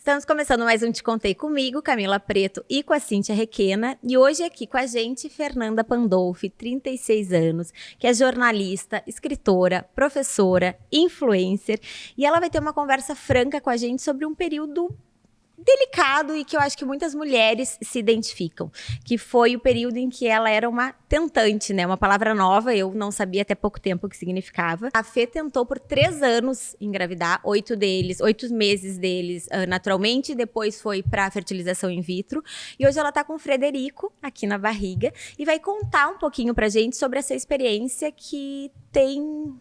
Estamos começando mais um Te Contei comigo, Camila Preto e com a Cíntia Requena. E hoje aqui com a gente, Fernanda Pandolfi, 36 anos, que é jornalista, escritora, professora, influencer. E ela vai ter uma conversa franca com a gente sobre um período delicado e que eu acho que muitas mulheres se identificam, que foi o período em que ela era uma tentante, né? Uma palavra nova, eu não sabia até pouco tempo o que significava. A Fê tentou por 3 anos engravidar, 8 meses deles naturalmente, depois foi para fertilização in vitro, e hoje ela tá com o Frederico aqui na barriga e vai contar um pouquinho pra gente sobre essa experiência que tem,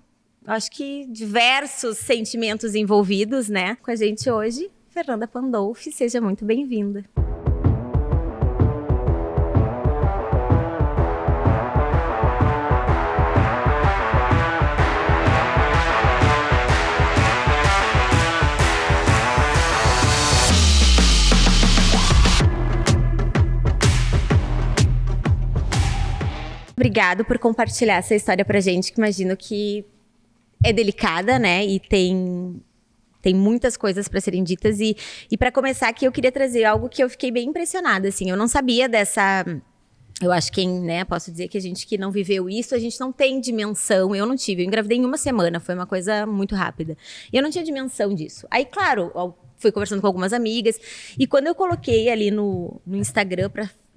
acho que, diversos sentimentos envolvidos, né? Com a gente hoje, Fernanda Pandolfi, seja muito bem-vinda. Obrigado por compartilhar essa história pra gente, que imagino que é delicada, né? E tem muitas coisas para serem ditas e para começar aqui eu queria trazer algo que eu fiquei bem impressionada, assim, eu não sabia dessa, eu acho que, né, posso dizer que a gente que não viveu isso, a gente não tem dimensão, eu não tive, eu engravidei em 1 semana, foi uma coisa muito rápida, e eu não tinha dimensão disso. Aí, claro, fui conversando com algumas amigas, e quando eu coloquei ali no Instagram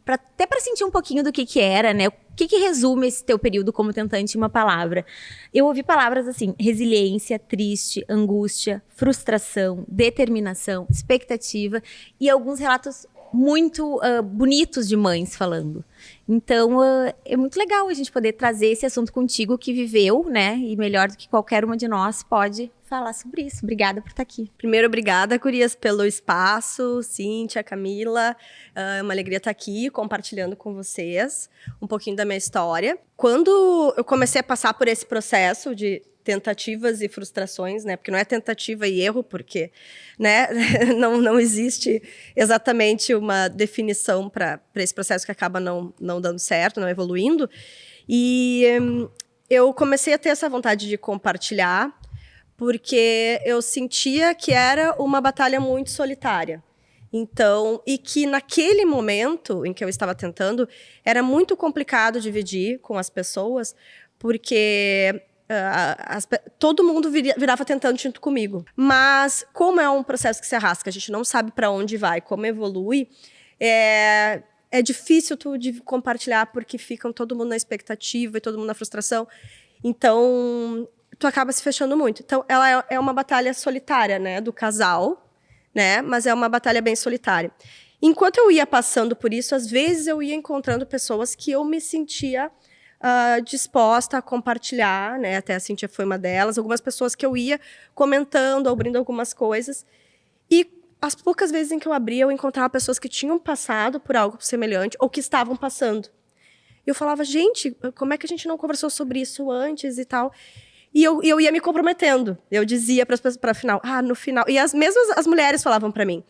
até para sentir um pouquinho do que era, né? O que resume esse teu período como tentante em uma palavra? Eu ouvi palavras assim: resiliência, triste, angústia, frustração, determinação, expectativa e alguns relatos muito bonitos de mães falando. Então, é muito legal a gente poder trazer esse assunto contigo que viveu, né? E melhor do que qualquer uma de nós pode falar sobre isso. Obrigada por estar aqui. Primeiro, obrigada, Gurias, pelo espaço. Cíntia, Camila, é uma alegria estar aqui compartilhando com vocês um pouquinho da minha história. Quando eu comecei a passar por esse processo de tentativas e frustrações, né? Porque não é tentativa e erro, porque, né? não existe exatamente uma definição para esse processo que acaba não dando certo, não evoluindo. E eu comecei a ter essa vontade de compartilhar, porque eu sentia que era uma batalha muito solitária. Então, e que naquele momento em que eu estava tentando, era muito complicado dividir com as pessoas, porque todo mundo virava tentando junto comigo. Mas, como é um processo que se arrasta, que a gente não sabe para onde vai, como evolui, é difícil tu compartilhar, porque ficam todo mundo na expectativa e todo mundo na frustração. Então, tu acaba se fechando muito. Então, ela é uma batalha solitária, né, do casal, né, mas é uma batalha bem solitária. Enquanto eu ia passando por isso, às vezes eu ia encontrando pessoas que eu me sentia disposta a compartilhar, né, até a Cíntia foi uma delas, algumas pessoas que eu ia comentando, abrindo algumas coisas, e as poucas vezes em que eu abria, eu encontrava pessoas que tinham passado por algo semelhante, ou que estavam passando. E eu falava, gente, como é que a gente não conversou sobre isso antes e tal? E eu ia me comprometendo. Eu dizia para final, no final. E mesmo as mulheres falavam para mim,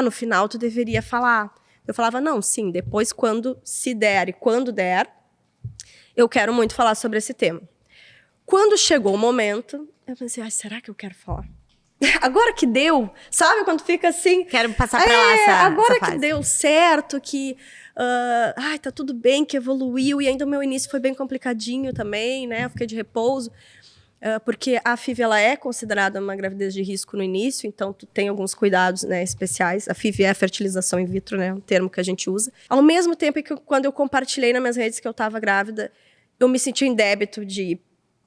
no final tu deveria falar. Eu falava, não, sim, depois quando se der e quando der, eu quero muito falar sobre esse tema. Quando chegou o momento, eu pensei, será que eu quero falar? Agora que deu, sabe quando fica assim? Quero passar pra lá agora essa que deu certo, que tá tudo bem, que evoluiu, e ainda o meu início foi bem complicadinho também, né? Eu fiquei de repouso. Porque a FIV ela é considerada uma gravidez de risco no início, então tu tem alguns cuidados, né, especiais. A FIV é a fertilização in vitro, né, um termo que a gente usa. Ao mesmo tempo que quando eu compartilhei nas minhas redes que eu estava grávida, eu me senti em débito de...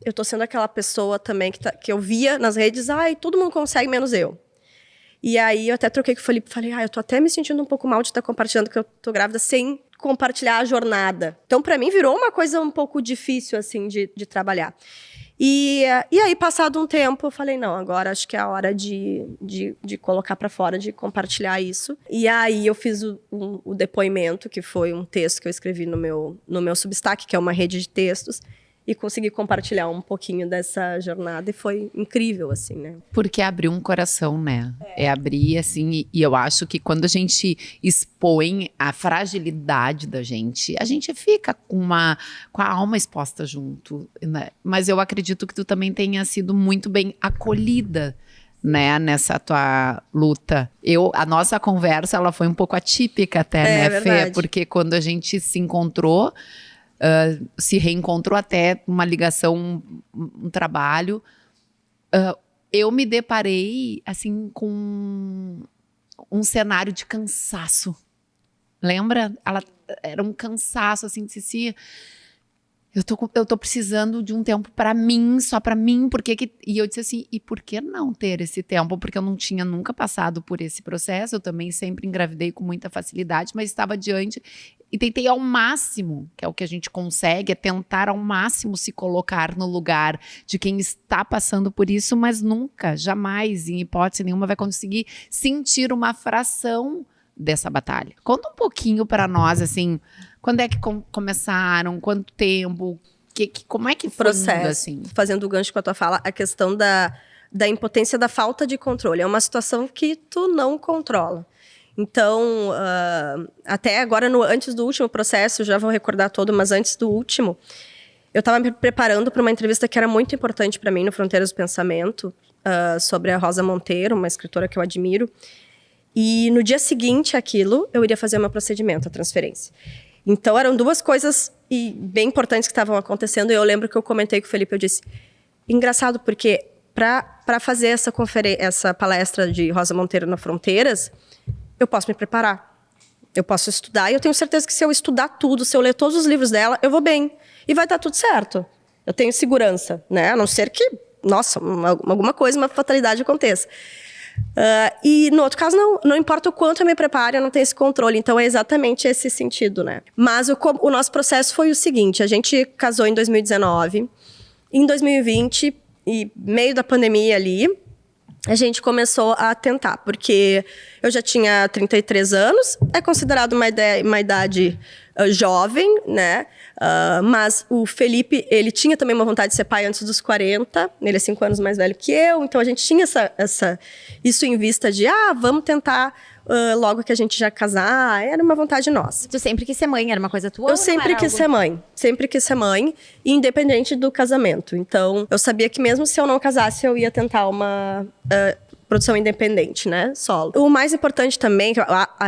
Eu tô sendo aquela pessoa também que eu via nas redes, todo mundo consegue, menos eu. E aí eu até troquei com o Felipe, falei, eu tô até me sentindo um pouco mal de estar compartilhando que eu tô grávida sem compartilhar a jornada. Então, para mim, virou uma coisa um pouco difícil, assim, de trabalhar. E aí, passado um tempo, eu falei, não, agora acho que é a hora de colocar para fora, de compartilhar isso. E aí, eu fiz o depoimento, que foi um texto que eu escrevi no meu Substack, que é uma rede de textos, e consegui compartilhar um pouquinho dessa jornada, e foi incrível, assim, né? Porque abriu um coração, né? É abrir, assim, e eu acho que quando a gente expõe a fragilidade da gente, a gente fica com a alma exposta junto, né? Mas eu acredito que tu também tenha sido muito bem acolhida né, nessa tua luta. A nossa conversa, ela foi um pouco atípica até, né, verdade. Fê? Porque quando a gente se encontrou, se reencontrou até uma ligação, um trabalho, eu me deparei, assim, com um cenário de cansaço. Lembra? Era um cansaço, assim, de se... Eu tô precisando de um tempo para mim, só para mim, e eu disse assim, e por que não ter esse tempo? Porque eu não tinha nunca passado por esse processo, eu também sempre engravidei com muita facilidade, mas estava diante e tentei ao máximo, que é o que a gente consegue, é tentar ao máximo se colocar no lugar de quem está passando por isso, mas nunca, jamais, em hipótese nenhuma, vai conseguir sentir uma fração dessa batalha. Conta um pouquinho para nós, assim, quando é que começaram, quanto tempo, como é que foi processo, assim? Fazendo o gancho com a tua fala, a questão da impotência, da falta de controle. É uma situação que tu não controla. Então, até agora, antes do último processo, já vou recordar todo, mas antes do último, eu estava me preparando para uma entrevista que era muito importante para mim no Fronteiras do Pensamento, sobre a Rosa Monteiro, uma escritora que eu admiro. E no dia seguinte àquilo, eu iria fazer o meu procedimento, a transferência. Então, eram duas coisas bem importantes que estavam acontecendo. E eu lembro que eu comentei com o Felipe, eu disse... Engraçado, porque para fazer essa palestra de Rosa Monteiro na Fronteiras, eu posso me preparar. Eu posso estudar. E eu tenho certeza que se eu estudar tudo, se eu ler todos os livros dela, eu vou bem. E vai estar tudo certo. Eu tenho segurança, né? A não ser que, nossa, alguma coisa, uma fatalidade aconteça. E no outro caso, não importa o quanto eu me prepare, eu não tenho esse controle. Então, é exatamente esse sentido, né? Mas o nosso processo foi o seguinte. A gente casou em 2019. Em 2020, e meio da pandemia ali, a gente começou a tentar. Porque eu já tinha 33 anos. É considerado uma idade jovem, né? Mas o Felipe, ele tinha também uma vontade de ser pai antes dos 40. Ele é 5 anos mais velho que eu. Então, a gente tinha isso em vista de... vamos tentar logo que a gente já casar. Era uma vontade nossa. Tu sempre quis ser mãe, era uma coisa tua? Eu sempre quis ser mãe. Sempre quis ser mãe, independente do casamento. Então, eu sabia que mesmo se eu não casasse, eu ia tentar uma... produção independente, né? Solo. O mais importante também,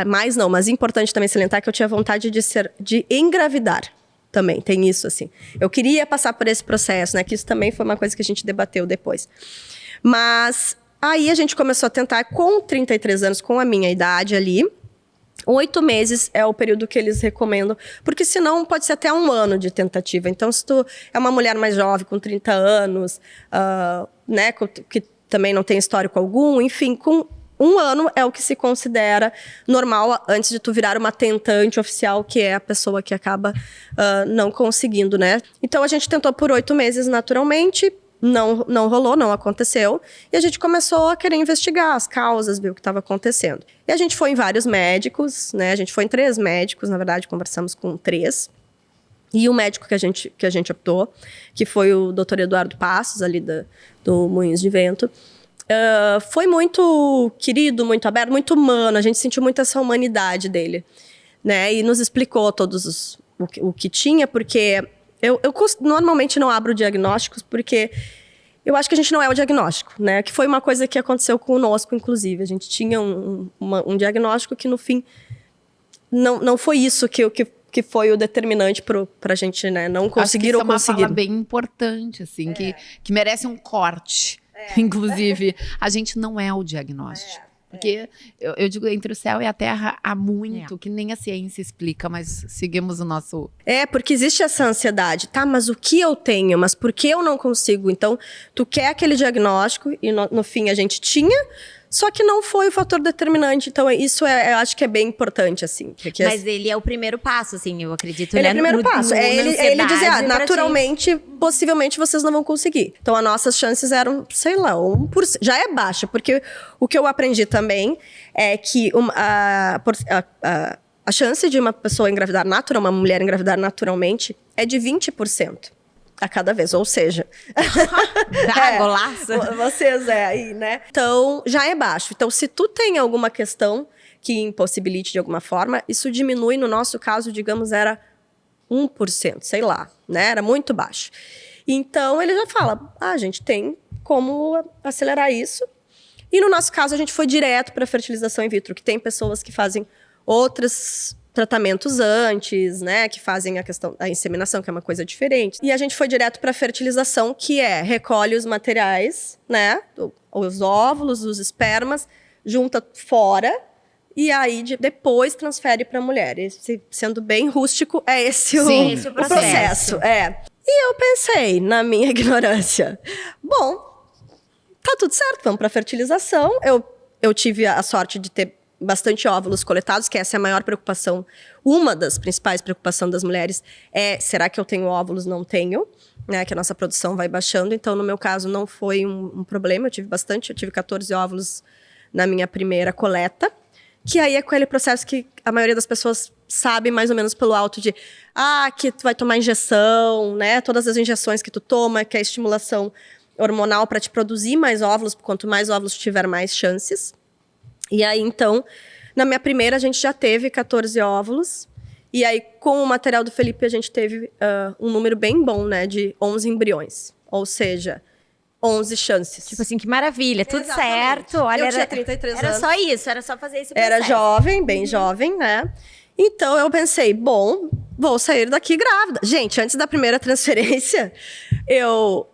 mas importante também salientar, que eu tinha vontade de engravidar. Também, tem isso, assim. Eu queria passar por esse processo, né? Que isso também foi uma coisa que a gente debateu depois. Mas aí a gente começou a tentar com 33 anos, com a minha idade ali. 8 meses é o período que eles recomendam, porque senão pode ser até 1 ano de tentativa. Então, se tu é uma mulher mais jovem, com 30 anos, né? Que também não tem histórico algum, enfim, com 1 ano é o que se considera normal antes de tu virar uma tentante oficial, que é a pessoa que acaba não conseguindo, né? Então, a gente tentou por 8 meses naturalmente, não rolou, não aconteceu, e a gente começou a querer investigar as causas, ver o que estava acontecendo. E a gente foi em vários médicos, né? A gente foi em 3 médicos, na verdade, conversamos com 3. E o médico que a gente optou, que foi o Dr. Eduardo Passos, ali do Moinhos de Vento, foi muito querido, muito aberto, muito humano. A gente sentiu muito essa humanidade dele, né? E nos explicou o que tinha, porque eu normalmente não abro diagnósticos, porque eu acho que a gente não é o diagnóstico, né? Que foi uma coisa que aconteceu conosco, inclusive. A gente tinha um diagnóstico que, no fim, não foi isso que foi o determinante pra gente, né, não conseguir ou conseguir. Acho que isso é uma fala bem importante, assim, que merece um corte. Inclusive, a gente não é o diagnóstico. Porque eu digo, entre o céu e a terra há muito, que nem a ciência explica, mas seguimos o nosso... Porque existe essa ansiedade. Tá, mas o que eu tenho? Mas por que eu não consigo? Então, tu quer aquele diagnóstico e no fim a gente tinha... Só que não foi o fator determinante. Então, isso eu acho que é bem importante, assim. Mas ele é o primeiro passo, assim, eu acredito. Ele é o primeiro passo. Ele dizia, naturalmente, possivelmente, vocês não vão conseguir. Então, as nossas chances eram, sei lá, 1%. Já é baixa, porque o que eu aprendi também é que a chance de uma pessoa engravidar uma mulher engravidar naturalmente, é de 20%. A cada vez, ou seja... Golaço! Vocês aí, né? Então, já é baixo. Então, se tu tem alguma questão que impossibilite de alguma forma, isso diminui, no nosso caso, digamos, era 1%, sei lá, né? Era muito baixo. Então, ele já fala, a gente tem como acelerar isso. E no nosso caso, a gente foi direto para fertilização in vitro, que tem pessoas que fazem outros tratamentos antes, né, que fazem a questão da inseminação, que é uma coisa diferente. E a gente foi direto para fertilização, que recolhe os materiais, né, os óvulos, os espermas, junta fora e aí depois transfere para a mulher. Sendo bem rústico, é esse o processo. E eu pensei, na minha ignorância, bom, tá tudo certo, vamos para fertilização. Eu tive a sorte de ter bastante óvulos coletados, que essa é a maior preocupação, uma das principais preocupações das mulheres será que eu tenho óvulos? Não tenho, né, que a nossa produção vai baixando. Então, no meu caso, não foi um problema, eu tive 14 óvulos na minha primeira coleta, que aí é aquele processo que a maioria das pessoas sabe mais ou menos pelo alto de que tu vai tomar injeção, né, todas as injeções que tu toma, que é a estimulação hormonal para te produzir mais óvulos, quanto mais óvulos tiver, mais chances. E aí, então, na minha primeira, a gente já teve 14 óvulos. E aí, com o material do Felipe, a gente teve um número bem bom, né? De 11 embriões. Ou seja, 11 chances. Tipo assim, que maravilha, tudo Exatamente. certo. Olha, eu tinha 33 anos. Era só isso, era só fazer esse processo. Era jovem, bem jovem, né? Então, eu pensei, bom, vou sair daqui grávida. Gente, antes da primeira transferência, eu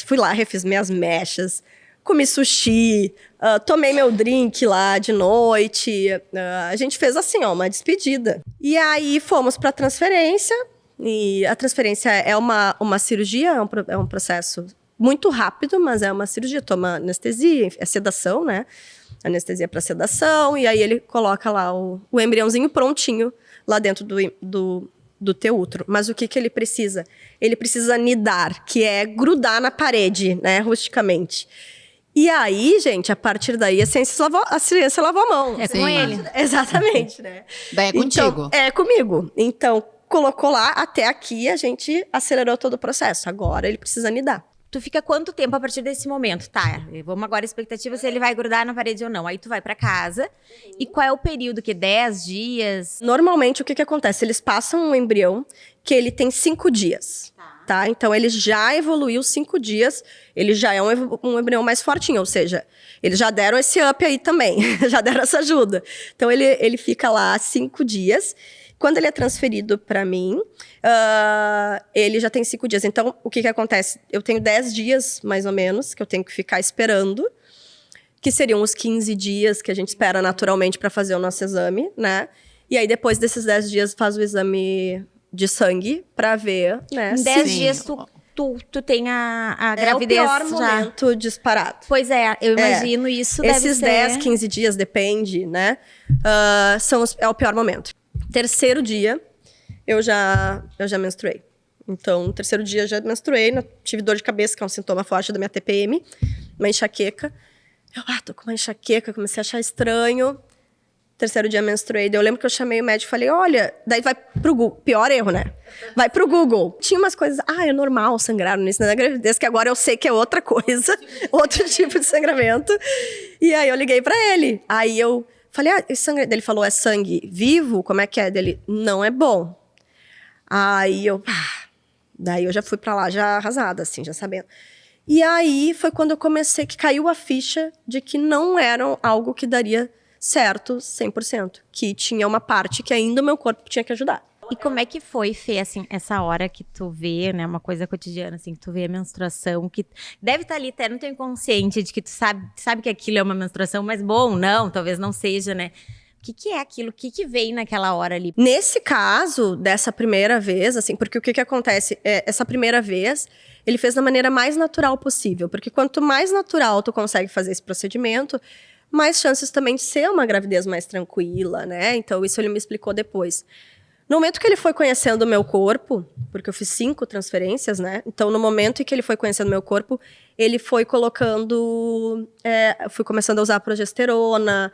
fui lá, refiz minhas mechas, comi sushi, tomei meu drink lá de noite. A gente fez assim, uma despedida. E aí fomos para transferência. E a transferência é uma cirurgia, é um processo muito rápido, mas é uma cirurgia. Toma anestesia, é sedação, né? Anestesia para sedação. E aí ele coloca lá o embriãozinho prontinho lá dentro do teu útero. Mas o que ele precisa? Ele precisa nidar, que é grudar na parede, né? Rusticamente. E aí, gente, a partir daí, a ciência lavou a mão. É com ele. Exatamente, né? Daí é contigo. Então, é comigo. Então, colocou lá, até aqui, a gente acelerou todo o processo. Agora, ele precisa nidar. Tu fica quanto tempo a partir desse momento? Tá, vamos agora a expectativa se ele vai grudar na parede ou não. Aí tu vai pra casa. E qual é o período? 10 dias? Normalmente, o que acontece? Eles passam um embrião que ele tem 5 dias. Tá? Então, ele já evoluiu 5 dias, ele já é um embrião mais fortinho, ou seja, eles já deram esse up aí também, já deram essa ajuda. Então, ele fica lá 5 dias. Quando ele é transferido para mim, ele já tem 5 dias. Então, o que acontece? Eu tenho 10 dias, mais ou menos, que eu tenho que ficar esperando, que seriam os 15 dias que a gente espera naturalmente para fazer o nosso exame, né? E aí, depois desses 10 dias, faz o exame de sangue pra ver, né? Em 10 dias tu tem a gravidez é o pior já. momento disparado. Pois é, eu imagino isso Esses deve ser... 10, 15 dias, depende, né? É o pior momento. Terceiro dia, eu já menstruei. Então, no terceiro dia, eu já menstruei. Tive dor de cabeça, que é um sintoma forte da minha TPM. Uma enxaqueca. Eu, tô com uma enxaqueca, comecei a achar estranho. Terceiro dia menstruei. Daí eu lembro que eu chamei o médico e falei, olha... Daí vai pro Google. Pior erro, né? Vai pro Google. Tinha umas coisas... é normal sangrar no início da gravidez, que agora eu sei que é outra coisa. Outro tipo de sangramento. E aí eu liguei pra ele. Aí eu falei, esse sangue... Ele falou, é sangue vivo? Como é que é? Dele, não é bom. Aí eu... Daí eu já fui pra lá, já arrasada, assim, já sabendo. E aí foi quando eu comecei, que caiu a ficha de que não era algo que daria... certo, 100%. Que tinha uma parte que ainda o meu corpo tinha que ajudar. E como é que foi, Fê, assim, essa hora que tu vê, né, uma coisa cotidiana, assim, que tu vê a menstruação, que deve estar ali até no teu inconsciente, de que tu sabe que aquilo é uma menstruação, mas bom, não, talvez não seja, né? O que é aquilo? O que vem naquela hora ali? Nesse caso, dessa primeira vez, assim, porque o que acontece? Essa primeira vez, ele fez da maneira mais natural possível. Porque quanto mais natural tu consegue fazer esse procedimento, mais chances também de ser uma gravidez mais tranquila, né? Então, isso ele me explicou depois. No momento que ele foi conhecendo o meu corpo, porque eu fiz 5 transferências, né? Então, no momento em que ele foi conhecendo o meu corpo, ele foi colocando... fui começando a usar progesterona,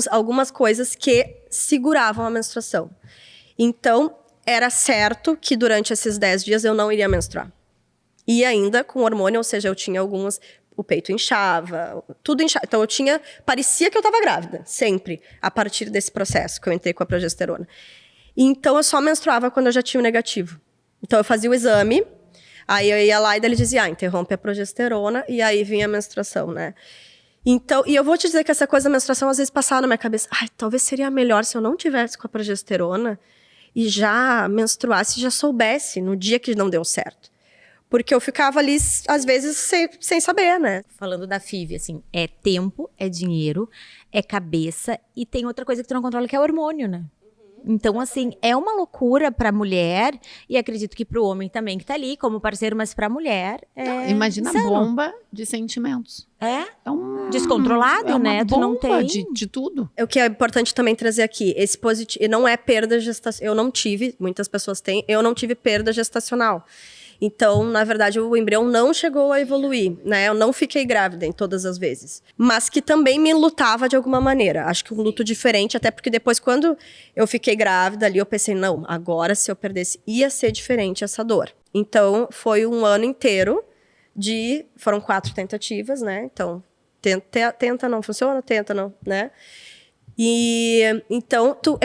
algumas coisas que seguravam a menstruação. Então, era certo que durante esses 10 dias eu não iria menstruar. E ainda com hormônio, ou seja, eu tinha algumas... O peito inchava, tudo inchava. Então, parecia que eu estava grávida, sempre, a partir desse processo que eu entrei com a progesterona. Então, eu só menstruava quando eu já tinha o negativo. Então, eu fazia o exame, aí eu ia lá e daí ele dizia, interrompe a progesterona, e aí vinha a menstruação, né? Então, e eu vou te dizer que essa coisa da menstruação às vezes passava na minha cabeça. Ai, talvez seria melhor se eu não tivesse com a progesterona e já menstruasse, já soubesse no dia que não deu certo. Porque eu ficava ali, às vezes, sem saber, né? Falando da FIV, assim, é tempo, é dinheiro, é cabeça e tem outra coisa que tu não controla, que é hormônio, né? Então, assim, é uma loucura pra mulher e acredito que pro homem também que tá ali como parceiro, mas pra mulher é Imagina a insano. bomba de sentimentos. É É um descontrolado, é uma né? Tu não bomba tem. de tudo. O que é importante também trazer aqui, esse positivo, não é perda gestacional. Eu não tive, muitas pessoas têm, eu não tive perda gestacional. Então, na verdade, o embrião não chegou a evoluir, né? Eu não fiquei grávida em todas as vezes. Mas que também me lutava de alguma maneira. Acho que um luto diferente, até porque depois, quando eu fiquei grávida ali, eu pensei, não, agora se eu perdesse, ia ser diferente essa dor. Então, foi um ano inteiro foram 4 tentativas, né? Então, tenta, não funciona, tenta, não, né? E então, tu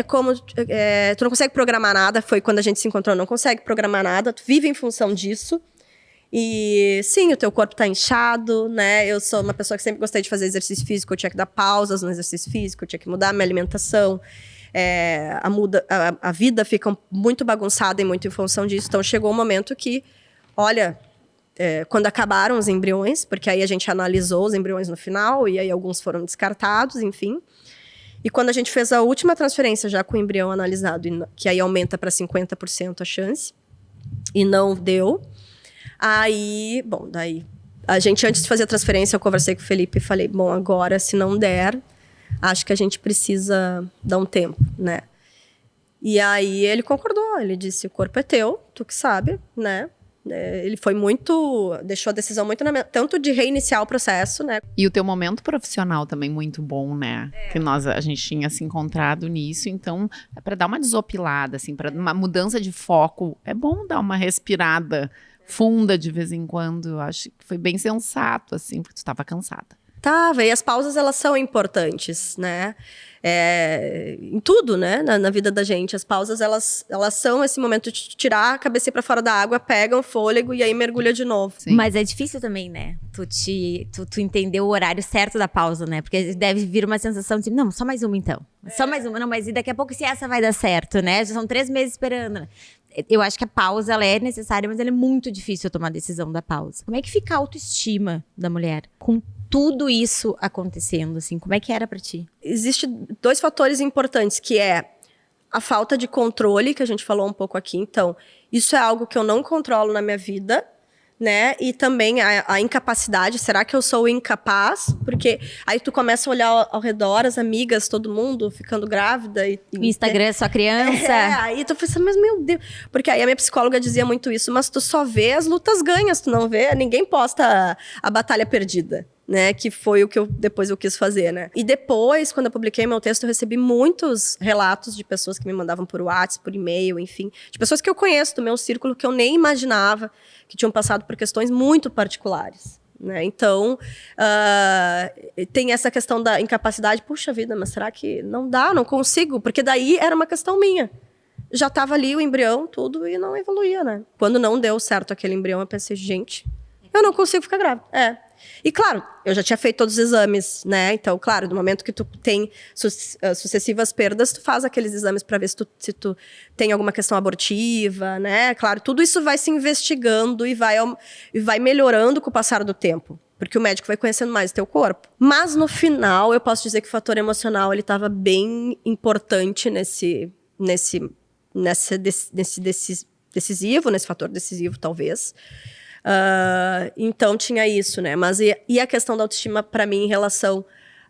não consegue programar nada. Foi quando a gente se encontrou, não consegue programar nada. Tu vive em função disso. E sim, o teu corpo tá inchado, né? Eu sou uma pessoa que sempre gostei de fazer exercício físico. Eu tinha que dar pausas no exercício físico, eu tinha que mudar a minha alimentação. A vida fica muito bagunçada e muito em função disso. Então, chegou um momento que, olha, quando acabaram os embriões, porque aí a gente analisou os embriões no final, e aí alguns foram descartados, enfim. E quando a gente fez a última transferência, já com o embrião analisado, que aí aumenta para 50% a chance, e não deu, aí, bom, daí a gente, antes de fazer a transferência, eu conversei com o Felipe e falei, bom, agora, se não der, acho que a gente precisa dar um tempo, né? E aí ele concordou, ele disse, o corpo é teu, tu que sabe, né? Ele foi deixou a decisão muito tanto de reiniciar o processo, né? E o teu momento profissional também muito bom, né? Que a gente tinha se encontrado nisso, então é para dar uma desopilada, assim, para uma mudança de foco. É bom dar uma respirada funda de vez em quando. Eu acho que foi bem sensato, assim, porque tu estava cansada. Tava, e as pausas, elas são importantes, né? Em tudo, né? Na vida da gente. As pausas, elas são esse momento de tirar a cabeça para fora da água, pega um fôlego e aí mergulha de novo. Sim. Mas é difícil também, né? Tu entender o horário certo da pausa, né? Porque deve vir uma sensação de, não, só mais uma então. Só mais uma, não, mas e daqui a pouco se essa vai dar certo, né? Já são 3 meses esperando, né? Eu acho que a pausa, ela é necessária, mas ela é muito difícil tomar a decisão da pausa. Como é que fica a autoestima da mulher com tudo isso acontecendo, assim? Como é que era pra ti? Existem 2 fatores importantes, que é a falta de controle, que a gente falou um pouco aqui. Então, isso é algo que eu não controlo na minha vida, né? E também a incapacidade. Será que eu sou incapaz? Porque aí tu começa a olhar ao redor, as amigas, todo mundo ficando grávida. O Instagram é só criança. Aí tu pensa, mas meu Deus. Porque aí a minha psicóloga dizia muito isso, mas tu só vê as lutas ganhas, tu não vê, ninguém posta a batalha perdida, né? Que foi o que depois eu quis fazer, né? E depois, quando eu publiquei meu texto, eu recebi muitos relatos de pessoas que me mandavam por WhatsApp, por e-mail, enfim. De pessoas que eu conheço do meu círculo, que eu nem imaginava, que tinham passado por questões muito particulares, né? Então, tem essa questão da incapacidade. Puxa vida, mas será que não dá? Não consigo? Porque daí era uma questão minha. Já estava ali o embrião, tudo, e não evoluía, né? Quando não deu certo aquele embrião, eu pensei, gente, eu não consigo ficar grávida. E claro, eu já tinha feito todos os exames, né? Então, claro, no momento que tu tem sucessivas perdas, tu faz aqueles exames para ver se tu tem alguma questão abortiva, né? Claro, tudo isso vai se investigando e vai melhorando com o passar do tempo. Porque o médico vai conhecendo mais o teu corpo. Mas no final, eu posso dizer que o fator emocional, ele estava bem importante nesse decisivo, nesse fator decisivo, talvez. Então tinha isso, né? Mas e a questão da autoestima, pra mim, em relação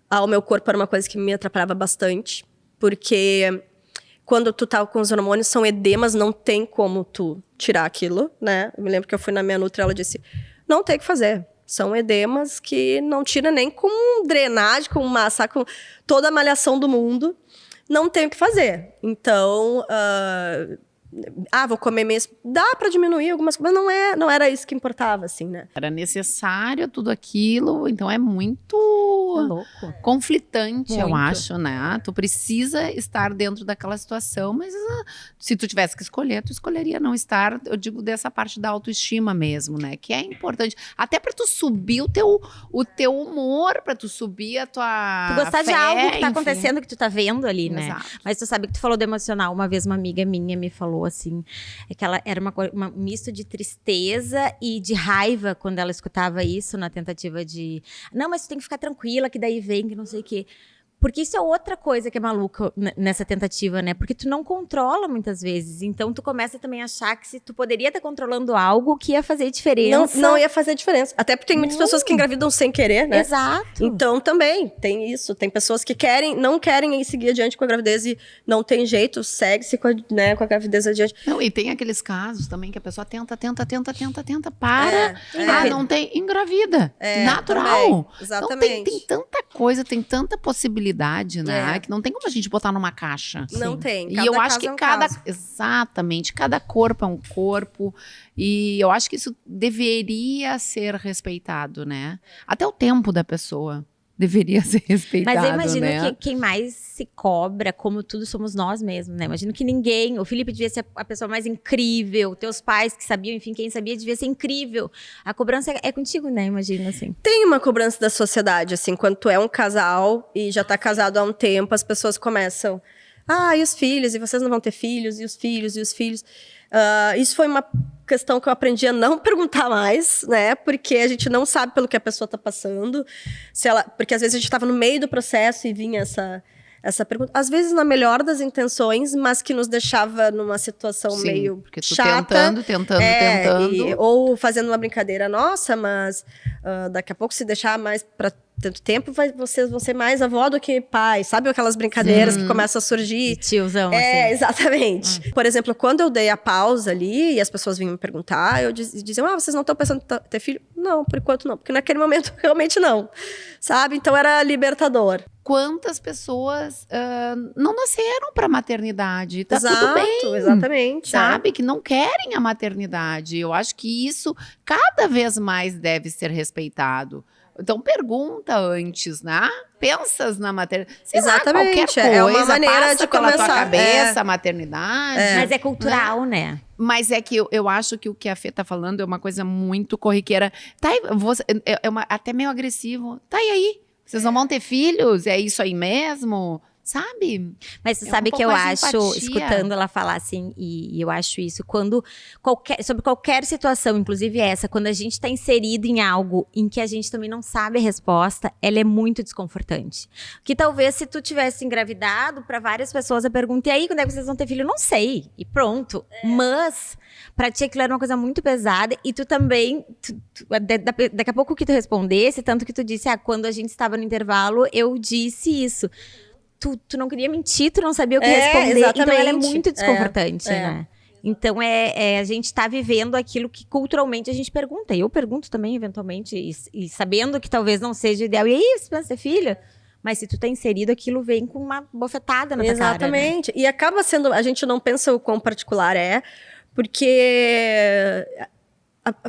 ao meu corpo, era uma coisa que me atrapalhava bastante. Porque quando tu tá com os hormônios, são edemas, não tem como tu tirar aquilo, né? Eu me lembro que eu fui na minha nutri, ela disse, não tem o que fazer. São edemas que não tira nem com drenagem, com massa, com toda a malhação do mundo. Não tem o que fazer. Então, vou comer mesmo. Dá pra diminuir algumas coisas, mas não era isso que importava, assim, né? Era necessário tudo aquilo, então é muito louco. conflitante, eu Muito. acho, né? Tu precisa estar dentro daquela situação, mas se tu tivesse que escolher, tu escolheria não estar, eu digo dessa parte da autoestima mesmo, né? Que é importante, até pra tu subir o teu humor, pra tu subir a tua Tu gostar de fé, algo que tá enfim. acontecendo, que tu tá vendo ali, né? Exato. Mas tu sabe que tu falou do emocional. Uma vez uma amiga minha me falou assim, que ela era um misto de tristeza e de raiva quando ela escutava isso na tentativa de... Não, mas tu tem que ficar tranquila, que daí vem, que não sei o quê. Porque isso é outra coisa que é maluca nessa tentativa, né? Porque tu não controla muitas vezes. Então, tu começa também a achar que se tu poderia estar controlando algo que ia fazer diferença. Não ia fazer diferença. Até porque tem muitas pessoas que engravidam sem querer, né? Exato. Então, também tem isso. Tem pessoas que não querem seguir adiante com a gravidez e não tem jeito, segue-se com a gravidez adiante. Não, e tem aqueles casos também que a pessoa tenta, para. Não tem, engravida. Natural. Também. Exatamente. Então tem tanta coisa, tem tanta possibilidade, né? Que não tem como a gente botar numa caixa. Não tem. E eu acho que caso. exatamente, cada corpo é um corpo. E eu acho que isso deveria ser respeitado, né? Até o tempo da pessoa deveria ser respeitado, Mas eu imagino né? que quem mais se cobra, como tudo, somos nós mesmos, né? Imagino que ninguém... O Felipe devia ser a pessoa mais incrível, teus pais que sabiam, enfim, quem sabia devia ser incrível. A cobrança é contigo, né? Imagino, assim. Tem uma cobrança da sociedade, assim, quando tu é um casal e já tá casado há um tempo, as pessoas começam... e os filhos? E vocês não vão ter filhos? E os filhos? E os filhos? Isso foi uma questão que eu aprendi a não perguntar mais, né? Porque a gente não sabe pelo que a pessoa tá passando. Porque às vezes a gente estava no meio do processo e vinha essa pergunta. Às vezes na melhor das intenções, mas que nos deixava numa situação meio porque tu chata. tentando. Ou fazendo uma brincadeira. Nossa, mas daqui a pouco se deixar mais para tanto tempo, vocês vão ser mais avó do que pai. Sabe aquelas brincadeiras que começam a surgir? De tiozão, assim. Exatamente. Por exemplo, quando eu dei a pausa ali e as pessoas vinham me perguntar, eu diziam, vocês não estão pensando em ter filho? Não, por enquanto não. Porque naquele momento, realmente não. Sabe? Então, era libertador. Quantas pessoas não nasceram para maternidade? Tá tudo bem. Exatamente. Sabe? Que não querem a maternidade. Eu acho que isso cada vez mais deve ser respeitado. Então, pergunta antes, né? Pensas na maternidade. Exatamente. Qualquer coisa, é uma maneira passa de pela começar. tua cabeça, a maternidade. Mas é cultural, né? Mas é que eu acho que o que a Fê tá falando é uma coisa muito corriqueira. Tá aí, até meio agressivo. Tá aí. Vocês não vão ter filhos? É isso aí mesmo? Sabe? Mas você É sabe um que eu pouco mais acho, empatia. escutando ela falar assim, e eu acho isso, quando sobre qualquer situação, inclusive essa, quando a gente tá inserido em algo em que a gente também não sabe a resposta, ela é muito desconfortante. Que talvez se tu tivesse engravidado, para várias pessoas a pergunta, e aí, quando é que vocês vão ter filho? Não sei. E pronto. Mas, pra ti aquilo era uma coisa muito pesada, e tu também, daqui a pouco que tu respondesse, tanto que tu disse, quando a gente estava no intervalo, eu disse isso. Tu não queria mentir, tu não sabia o que responder. Exatamente. Então, ela é muito desconfortante, né? Então, a gente tá vivendo aquilo que culturalmente a gente pergunta. E eu pergunto também, eventualmente, e sabendo que talvez não seja ideal. E aí, você pensa ter filho? Mas se tu tá inserido, aquilo vem com uma bofetada na tua cara, né? Exatamente. E acaba sendo... A gente não pensa o quão particular porque...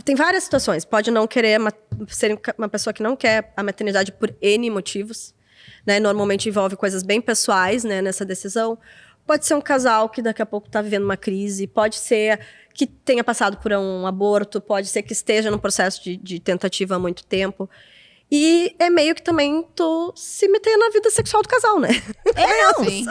Tem várias situações. Pode não querer ser uma pessoa que não quer a maternidade por N motivos. Né? Normalmente envolve coisas bem pessoais, né, nessa decisão. Pode ser um casal que daqui a pouco está vivendo uma crise, pode ser que tenha passado por um aborto, pode ser que esteja num processo de tentativa há muito tempo. E é meio que também tu se meter na vida sexual do casal, né? Sim.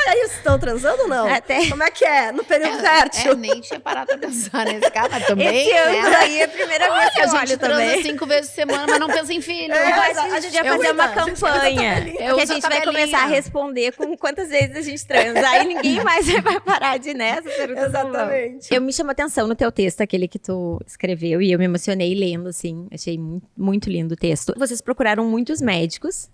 É isso, estão transando ou não? Como é que é? No período fértil? Nem tinha parado pra pensar nesse cara, mas também, esse ano aí é a primeira vez que eu a gente olho transa também. 5 vezes por semana, mas não pensa em filho. Mas a gente vai fazer uma campanha que a uso gente a vai tabelinha. começar a responder com quantas vezes a gente transa. Aí ninguém mais vai parar de ir nessa. Exatamente. Eu me chamo a atenção no teu texto, aquele que tu escreveu, e eu me emocionei lendo, assim. Achei muito, muito lindo o texto. Vocês procuraram muitos médicos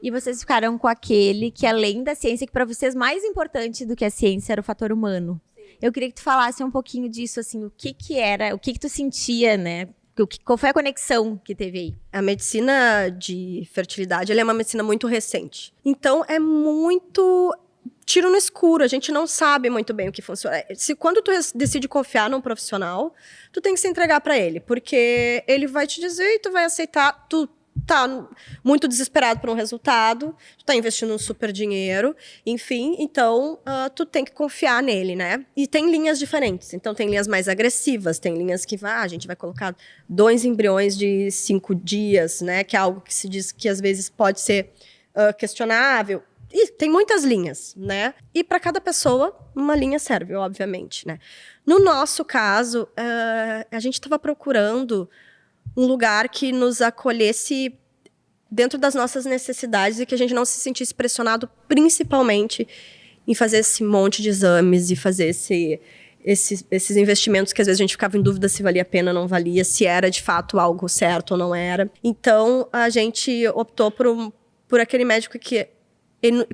e vocês ficaram com aquele que, além da ciência, que para vocês mais importante do que a ciência era o fator humano. Eu queria que tu falasse um pouquinho disso, assim, o que era, o que tu sentia, né? Qual foi a conexão que teve aí? A medicina de fertilidade, ela é uma medicina muito recente. Então, é muito tiro no escuro, a gente não sabe muito bem o que funciona. Quando tu decide confiar num profissional, tu tem que se entregar para ele, porque ele vai te dizer e tu vai aceitar, tu tá muito desesperado por um resultado, tu tá investindo um super dinheiro, enfim, então tu tem que confiar nele, né? E tem linhas diferentes, então tem linhas mais agressivas, tem linhas que a gente vai colocar 2 embriões de 5 dias, né? Que é algo que se diz que às vezes pode ser questionável. E tem muitas linhas, né? E para cada pessoa, uma linha serve, obviamente, né? No nosso caso, a gente estava procurando um lugar que nos acolhesse dentro das nossas necessidades e que a gente não se sentisse pressionado, principalmente em fazer esse monte de exames e fazer esses investimentos que às vezes a gente ficava em dúvida se valia a pena ou não valia, se era de fato algo certo ou não era. Então, a gente optou por aquele médico que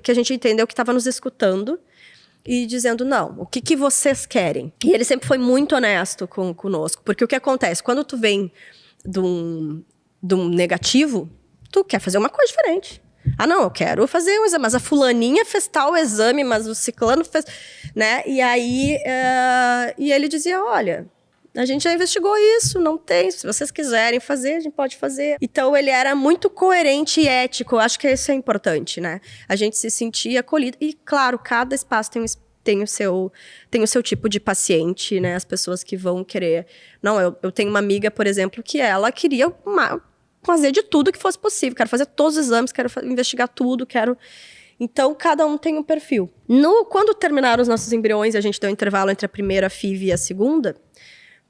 a gente entendeu que estava nos escutando e dizendo, não, o que vocês querem? E ele sempre foi muito honesto conosco, porque o que acontece? Quando tu vem de um negativo, tu quer fazer uma coisa diferente. Ah, não, eu quero fazer um exame, mas a fulaninha fez tal exame, mas o ciclano fez, né? E aí, e ele dizia, olha, a gente já investigou isso, não tem, se vocês quiserem fazer, a gente pode fazer. Então, ele era muito coerente e ético, eu acho que isso é importante, né? A gente se sentia acolhido, e claro, cada espaço tem o seu tipo de paciente, né? As pessoas que vão querer... Não, eu tenho uma amiga, por exemplo, que ela queria fazer de tudo que fosse possível. Quero fazer todos os exames, quero investigar tudo, quero... Então, cada um tem um perfil. Quando terminaram os nossos embriões, a gente deu um intervalo entre a primeira FIV e a segunda,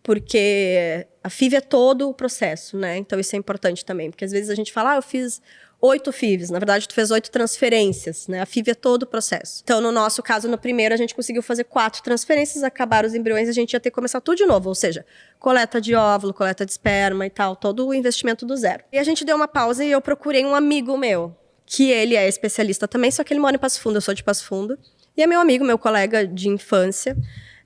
porque a FIV é todo o processo, né? Então, isso é importante também, porque às vezes a gente fala, eu fiz 8 FIVs, na verdade tu fez 8 transferências, né? A FIV é todo o processo. Então, no nosso caso, no primeiro, a gente conseguiu fazer 4 transferências, acabaram os embriões, a gente ia ter que começar tudo de novo, ou seja, coleta de óvulo, coleta de esperma e tal, todo o investimento do zero. E a gente deu uma pausa e eu procurei um amigo meu, que ele é especialista também, só que ele mora em Passo Fundo, eu sou de Passo Fundo, e é meu amigo, meu colega de infância,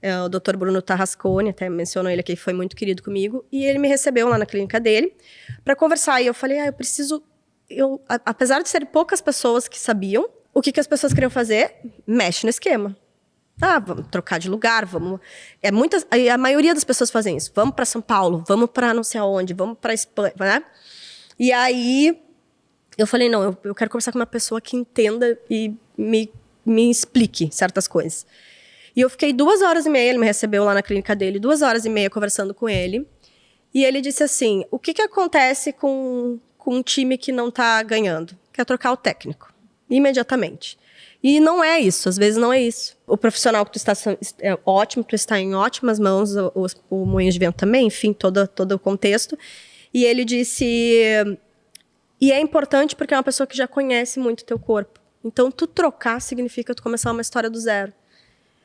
é o Dr. Bruno Tarrasconi, até mencionou ele aqui, foi muito querido comigo, e ele me recebeu lá na clínica dele para conversar, e eu falei, eu preciso... apesar de serem poucas pessoas que sabiam, o que as pessoas queriam fazer, mexe no esquema. Vamos trocar de lugar, vamos... a maioria das pessoas fazem isso. Vamos para São Paulo, vamos para não sei aonde, vamos para Espanha, né? E aí, eu falei, não, eu quero conversar com uma pessoa que entenda e me explique certas coisas. E eu fiquei 2h30, ele me recebeu lá na clínica dele, 2h30 conversando com ele. E ele disse assim, o que acontece com um time que não está ganhando? Quer trocar o técnico, imediatamente. E não é isso, às vezes não é isso. O profissional que tu está é ótimo, tu está em ótimas mãos, o Moinhos de Vento também, enfim, todo o contexto. E ele disse, e é importante porque é uma pessoa que já conhece muito o teu corpo. Então, tu trocar significa tu começar uma história do zero.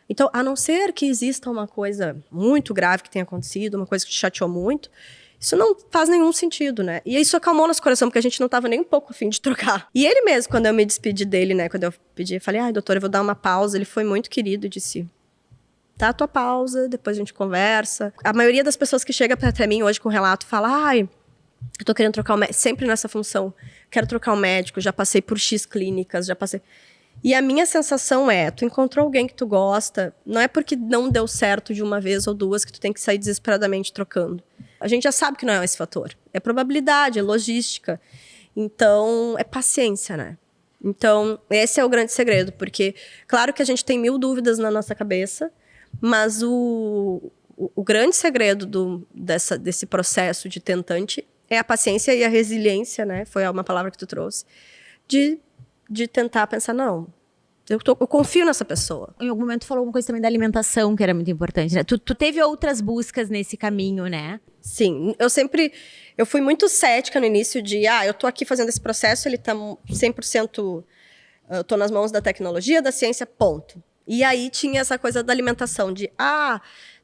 Então, a não ser que exista uma coisa muito grave que tenha acontecido, uma coisa que te chateou muito, isso não faz nenhum sentido, né? E isso acalmou nosso coração, porque a gente não estava nem um pouco a fim de trocar. E ele mesmo, quando eu me despedi dele, né? Quando eu pedi, falei, doutor, eu vou dar uma pausa. Ele foi muito querido e disse, tá a tua pausa, depois a gente conversa. A maioria das pessoas que chega até mim hoje com relato fala, eu tô querendo trocar o médico, sempre nessa função. Quero trocar o médico, já passei por X clínicas, já passei... E a minha sensação tu encontrou alguém que tu gosta, não é porque não deu certo de uma vez ou duas que tu tem que sair desesperadamente trocando. A gente já sabe que não é esse fator. É probabilidade, é logística. Então, é paciência, né? Então, esse é o grande segredo, porque claro que a gente tem 1000 dúvidas na nossa cabeça, mas o grande segredo desse processo de tentante é a paciência e a resiliência, né? Foi uma palavra que tu trouxe, de tentar pensar, não, eu confio nessa pessoa. Em algum momento falou uma coisa também da alimentação, que era muito importante, né? Tu teve outras buscas nesse caminho, né? Sim, eu fui muito cética no início de, eu tô aqui fazendo esse processo, ele tá 100%, eu tô nas mãos da tecnologia, da ciência, ponto. E aí tinha essa coisa da alimentação, de,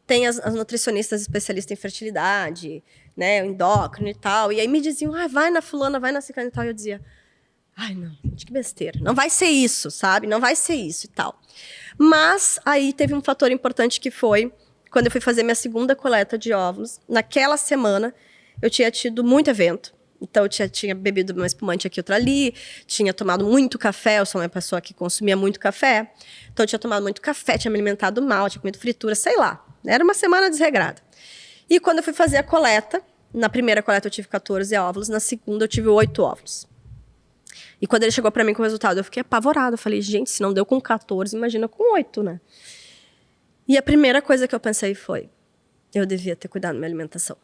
tem as nutricionistas especialistas em fertilidade, né, endócrino e tal, e aí me diziam, vai na fulana, vai na ciclana e tal, e eu dizia, não, gente, que besteira. Não vai ser isso, sabe? Não vai ser isso e tal. Mas aí teve um fator importante que foi quando eu fui fazer minha segunda coleta de óvulos. Naquela semana, eu tinha tido muito evento. Então, eu tinha bebido uma espumante aqui, outra ali. Tinha tomado muito café. Eu sou uma pessoa que consumia muito café. Então, eu tinha tomado muito café, tinha me alimentado mal, tinha comido fritura, sei lá. Era uma semana desregrada. E quando eu fui fazer a coleta, na primeira coleta eu tive 14 óvulos, na segunda eu tive 8 óvulos. E quando ele chegou pra mim com o resultado, eu fiquei apavorada. Eu falei, gente, se não deu com 14, imagina com 8, né? E a primeira coisa que eu pensei foi, eu devia ter cuidado da minha alimentação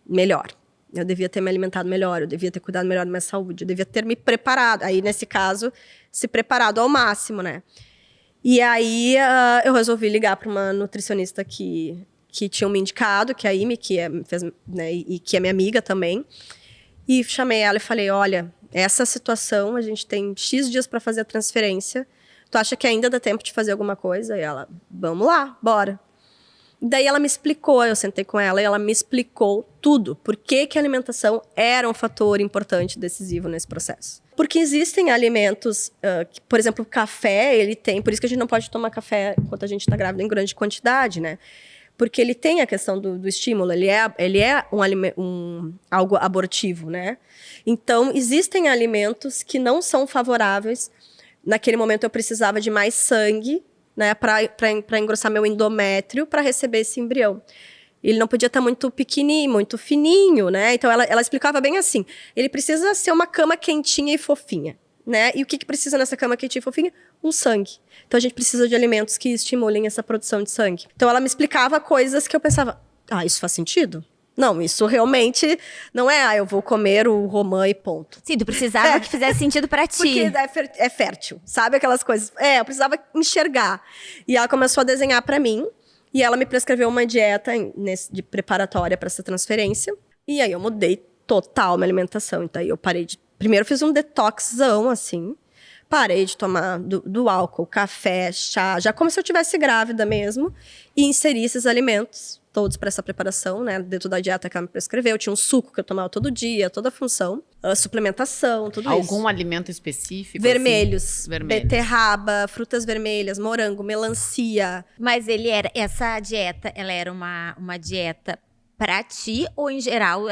melhor. Eu devia ter me alimentado melhor, eu devia ter cuidado melhor da minha saúde, eu devia ter me preparado. Aí, nesse caso, se preparado ao máximo, né? E aí, eu resolvi ligar para uma nutricionista que tinha me indicado, que é a Ime, fez, né, e que é minha amiga também. E chamei ela e falei, olha, essa situação, a gente tem X dias para fazer a transferência. Tu acha que ainda dá tempo de fazer alguma coisa? E ela, vamos lá, bora. Daí ela me explicou, eu sentei com ela e ela me explicou tudo. Por que que a alimentação era um fator importante, decisivo nesse processo. Porque existem alimentos, por exemplo, o café, ele tem... Por isso que a gente não pode tomar café enquanto a gente está grávida em grande quantidade, né? Porque ele tem a questão do estímulo, ele é algo abortivo, né? Então, existem alimentos que não são favoráveis. Naquele momento, eu precisava de mais sangue, né, para engrossar meu endométrio, para receber esse embrião. Ele não podia estar muito pequenininho, muito fininho, né? Então, ela explicava bem assim, ele precisa ser uma cama quentinha e fofinha, né? E o que precisa nessa cama quentinha e fofinha? Um sangue. Então, a gente precisa de alimentos que estimulem essa produção de sangue. Então, ela me explicava coisas que eu pensava, isso faz sentido? Não, isso realmente não é, eu vou comer o romã e ponto. Sim, tu precisava que fizesse sentido pra ti. Porque é fértil, sabe aquelas coisas? Eu precisava enxergar. E ela começou a desenhar pra mim, e ela me prescreveu uma dieta de preparatória pra essa transferência. E aí eu mudei total minha alimentação. Então aí eu parei de... Primeiro eu fiz um detoxão, assim. Parei de tomar do álcool, café, chá, já como se eu estivesse grávida mesmo. E inseri esses alimentos todos para essa preparação, né? Dentro da dieta que ela me prescreveu. Tinha um suco que eu tomava todo dia, toda a função. Suplementação, tudo isso. Algum alimento específico? Vermelhos. Assim? Vermelhos. Beterraba, frutas vermelhas, morango, melancia. Mas essa dieta, ela era uma dieta pra ti, ou em geral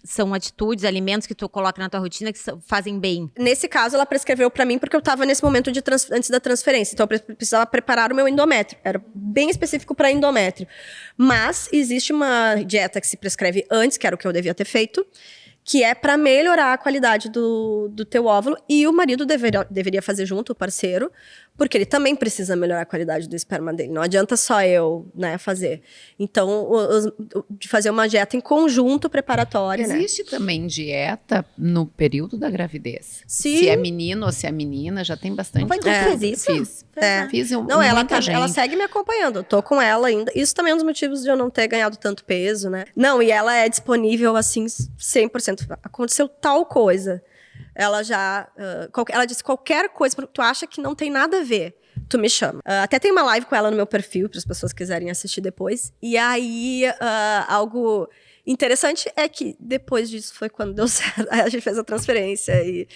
são atitudes, alimentos que tu coloca na tua rotina que fazem bem? Nesse caso, ela prescreveu pra mim porque eu tava nesse momento antes da transferência. Então, eu precisava preparar o meu endométrio. Era bem específico para endométrio. Mas existe uma dieta que se prescreve antes, que era o que eu devia ter feito, que é para melhorar a qualidade do teu óvulo. E o marido deveria fazer junto, o parceiro, porque ele também precisa melhorar a qualidade do esperma dele. Não adianta só eu, né, fazer. Então, de fazer uma dieta em conjunto preparatória, Existe também dieta no período da gravidez? Sim. Se é menino ou se é menina, já tem bastante. Foi tu que fez isso? Fiz. Fiz Não, ela gente. segue me acompanhando. Eu tô com ela ainda. Isso também é um dos motivos de eu não ter ganhado tanto peso, né? Não, e ela é disponível, assim, 100%. Aconteceu tal coisa. Ela já... ela disse, qualquer coisa que tu acha que não tem nada a ver, tu me chama. Até tem uma live com ela no meu perfil, para as pessoas quiserem assistir depois. E aí, algo interessante é que depois disso foi quando deu certo. A gente fez a transferência e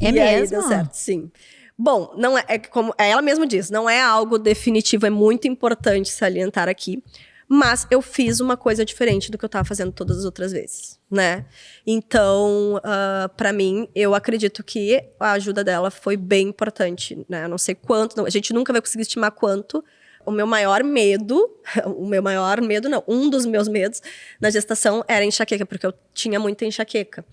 mesmo? Aí deu certo, sim. Bom, não como ela mesma diz, não é algo definitivo, é muito importante salientar aqui. Mas eu fiz uma coisa diferente do que eu estava fazendo todas as outras vezes, né? Então, para mim, eu acredito que a ajuda dela foi bem importante, né? Eu não sei quanto, a gente nunca vai conseguir estimar quanto. Um dos meus medos na gestação era enxaqueca, porque eu tinha muita enxaqueca.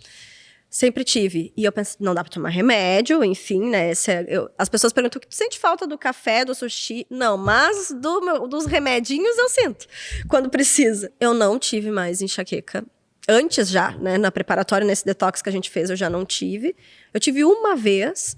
Sempre tive. E eu pensei, não dá pra tomar remédio, enfim, né? As pessoas perguntam, tu sente falta do café, do sushi? Não, mas dos remedinhos eu sinto, quando precisa. Eu não tive mais enxaqueca. Antes já, né? Na preparatória, nesse detox que a gente fez, eu já não tive. Eu tive uma vez,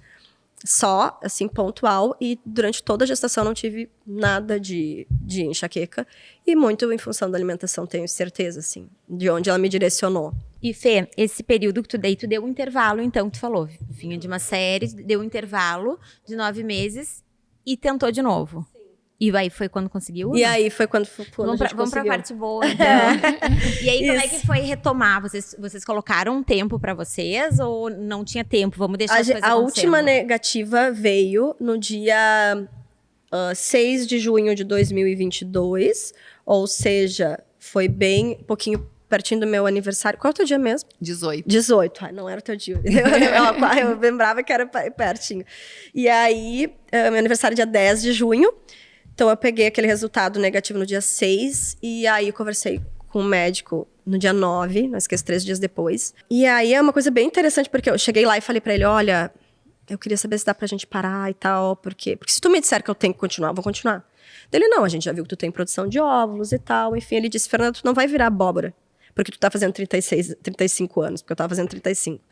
só, assim, pontual. E durante toda a gestação não tive nada de enxaqueca. E muito em função da alimentação, tenho certeza, assim. De onde ela me direcionou. E Fê, esse período que tu deu um intervalo, então, que tu falou. Vinha de uma série, deu um intervalo de 9 meses e tentou de novo. Sim. E aí foi quando conseguiu? E aí foi quando vamos pra parte boa, então. E aí, como é que foi retomar? Vocês colocaram um tempo pra vocês ou não tinha tempo? Vamos deixar as coisas acontecendo. A última negativa veio no dia 6 de junho de 2022, ou seja, foi bem pouquinho pertinho do meu aniversário. Qual é o teu dia mesmo? 18. 18. Ai, não era o teu dia. Eu lembrava que era pertinho. E aí, meu aniversário é dia 10 de junho. Então, eu peguei aquele resultado negativo no dia 6. E aí, eu conversei com o médico no dia 9. Não esqueço, 3 dias depois. E aí, é uma coisa bem interessante, porque eu cheguei lá e falei pra ele, olha, eu queria saber se dá pra gente parar e tal. Porque se tu me disser que eu tenho que continuar, eu vou continuar. Ele, não, a gente já viu que tu tem produção de óvulos e tal. Enfim, ele disse, Fernanda, tu não vai virar abóbora. Porque tu tá fazendo 35 anos, porque eu tava fazendo 35.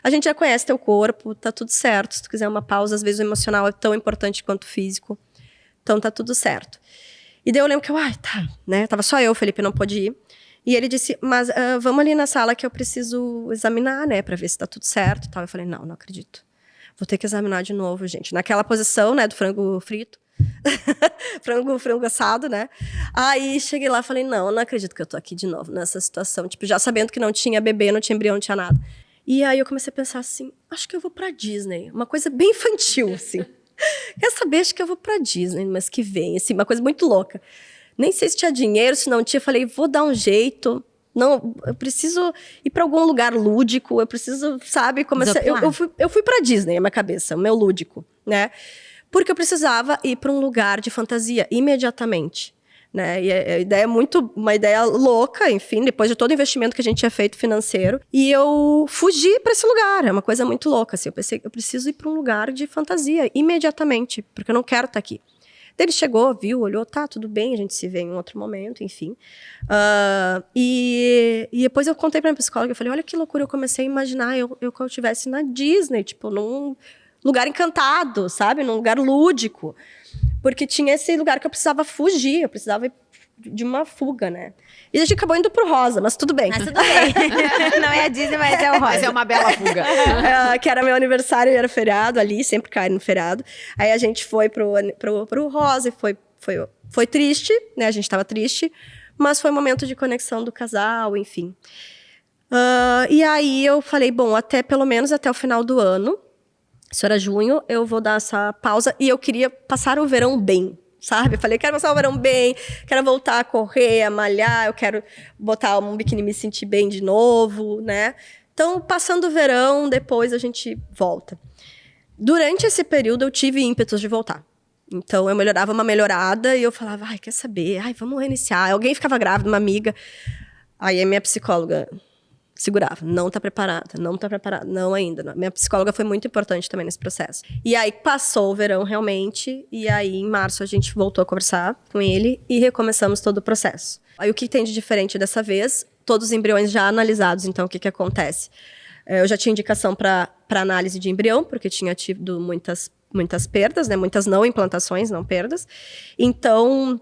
A gente já conhece teu corpo, tá tudo certo. Se tu quiser uma pausa, às vezes o emocional é tão importante quanto o físico. Então tá tudo certo. E daí eu lembro que tá, né? Tava só eu, o Felipe não pôde ir. E ele disse, mas vamos ali na sala que eu preciso examinar, né? Pra ver se tá tudo certo e tal. Eu falei, não acredito. Vou ter que examinar de novo, gente. Naquela posição, né, do frango frito. frango assado, né? Aí cheguei lá e falei, não acredito que eu tô aqui de novo nessa situação. Tipo, já sabendo que não tinha bebê, não tinha embrião, não tinha nada. E aí eu comecei a pensar assim, acho que eu vou pra Disney. Uma coisa bem infantil, assim. Quer saber? Acho que eu vou pra Disney no mês que vem, assim, uma coisa muito louca. Nem sei se tinha dinheiro, se não tinha. Falei, vou dar um jeito. Não, eu preciso ir pra algum lugar lúdico. Eu preciso, sabe, começar. Eu fui pra Disney, na minha cabeça, o meu lúdico, né? Porque eu precisava ir para um lugar de fantasia imediatamente, né? E a ideia é uma ideia louca, enfim, depois de todo o investimento que a gente tinha feito financeiro. E eu fugi para esse lugar, é uma coisa muito louca, assim. Eu pensei, eu preciso ir para um lugar de fantasia imediatamente, porque eu não quero estar aqui. Daí ele chegou, viu, olhou, tá, tudo bem, a gente se vê em um outro momento, enfim. E depois eu contei para minha psicóloga, eu falei, olha que loucura, eu comecei a imaginar eu estivesse na Disney, tipo, num lugar encantado, sabe? Num lugar lúdico. Porque tinha esse lugar que eu precisava fugir, eu precisava ir de uma fuga, né? E a gente acabou indo pro Rosa, mas tudo bem. Mas tudo bem. Não é a Disney, mas é o Rosa. Mas é uma bela fuga. Que era meu aniversário e era feriado ali, sempre cai no feriado. Aí a gente foi pro Rosa e foi triste, né? A gente tava triste, mas foi um momento de conexão do casal, enfim. E aí eu falei, bom, pelo menos até o final do ano, isso era junho, eu vou dar essa pausa. E eu queria passar o verão bem, sabe? Eu falei, quero passar o verão bem, quero voltar a correr, a malhar, eu quero botar um biquíni e me sentir bem de novo, né? Então, passando o verão, depois a gente volta. Durante esse período, eu tive ímpetos de voltar. Então, eu melhorava uma melhorada e eu falava, ai, quer saber? Ai, vamos reiniciar. Alguém ficava grávida, uma amiga. Aí a minha psicóloga segurava, não tá preparada, não ainda. Não. Minha psicóloga foi muito importante também nesse processo. E aí passou o verão realmente, e aí em março a gente voltou a conversar com ele e recomeçamos todo o processo. Aí o que tem de diferente dessa vez? Todos os embriões já analisados, então o que acontece? Eu já tinha indicação para análise de embrião, porque tinha tido muitas perdas, né? Muitas não implantações, não perdas. Então,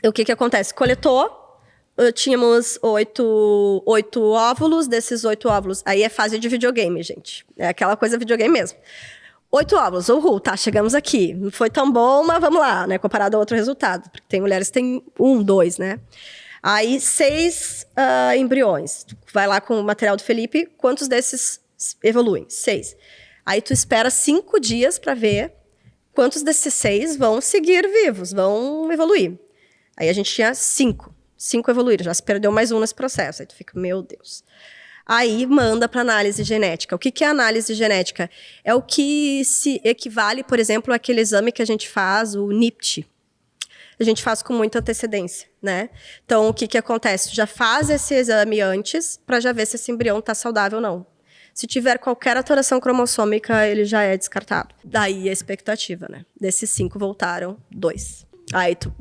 o que acontece? Coletou, tínhamos 8 óvulos, desses 8 óvulos, aí é fase de videogame, gente. É aquela coisa videogame mesmo. 8 óvulos, uhul, tá, chegamos aqui. Não foi tão bom, mas vamos lá, né? Comparado a outro resultado. Porque tem mulheres que têm 1, 2, né? Aí, 6 embriões. Tu vai lá com o material do Felipe, quantos desses evoluem? 6. Aí tu espera 5 dias para ver quantos desses 6 vão seguir vivos, vão evoluir. Aí a gente tinha 5 evoluíram, já se perdeu mais um nesse processo. Aí tu fica, meu Deus. Aí manda para análise genética. O que é análise genética? É o que se equivale, por exemplo, àquele exame que a gente faz, o NIPT. A gente faz com muita antecedência, né? Então, o que acontece? Já faz esse exame antes para já ver se esse embrião está saudável ou não. Se tiver qualquer alteração cromossômica, ele já é descartado. Daí a expectativa, né? Desses 5 voltaram 2. Aí tu...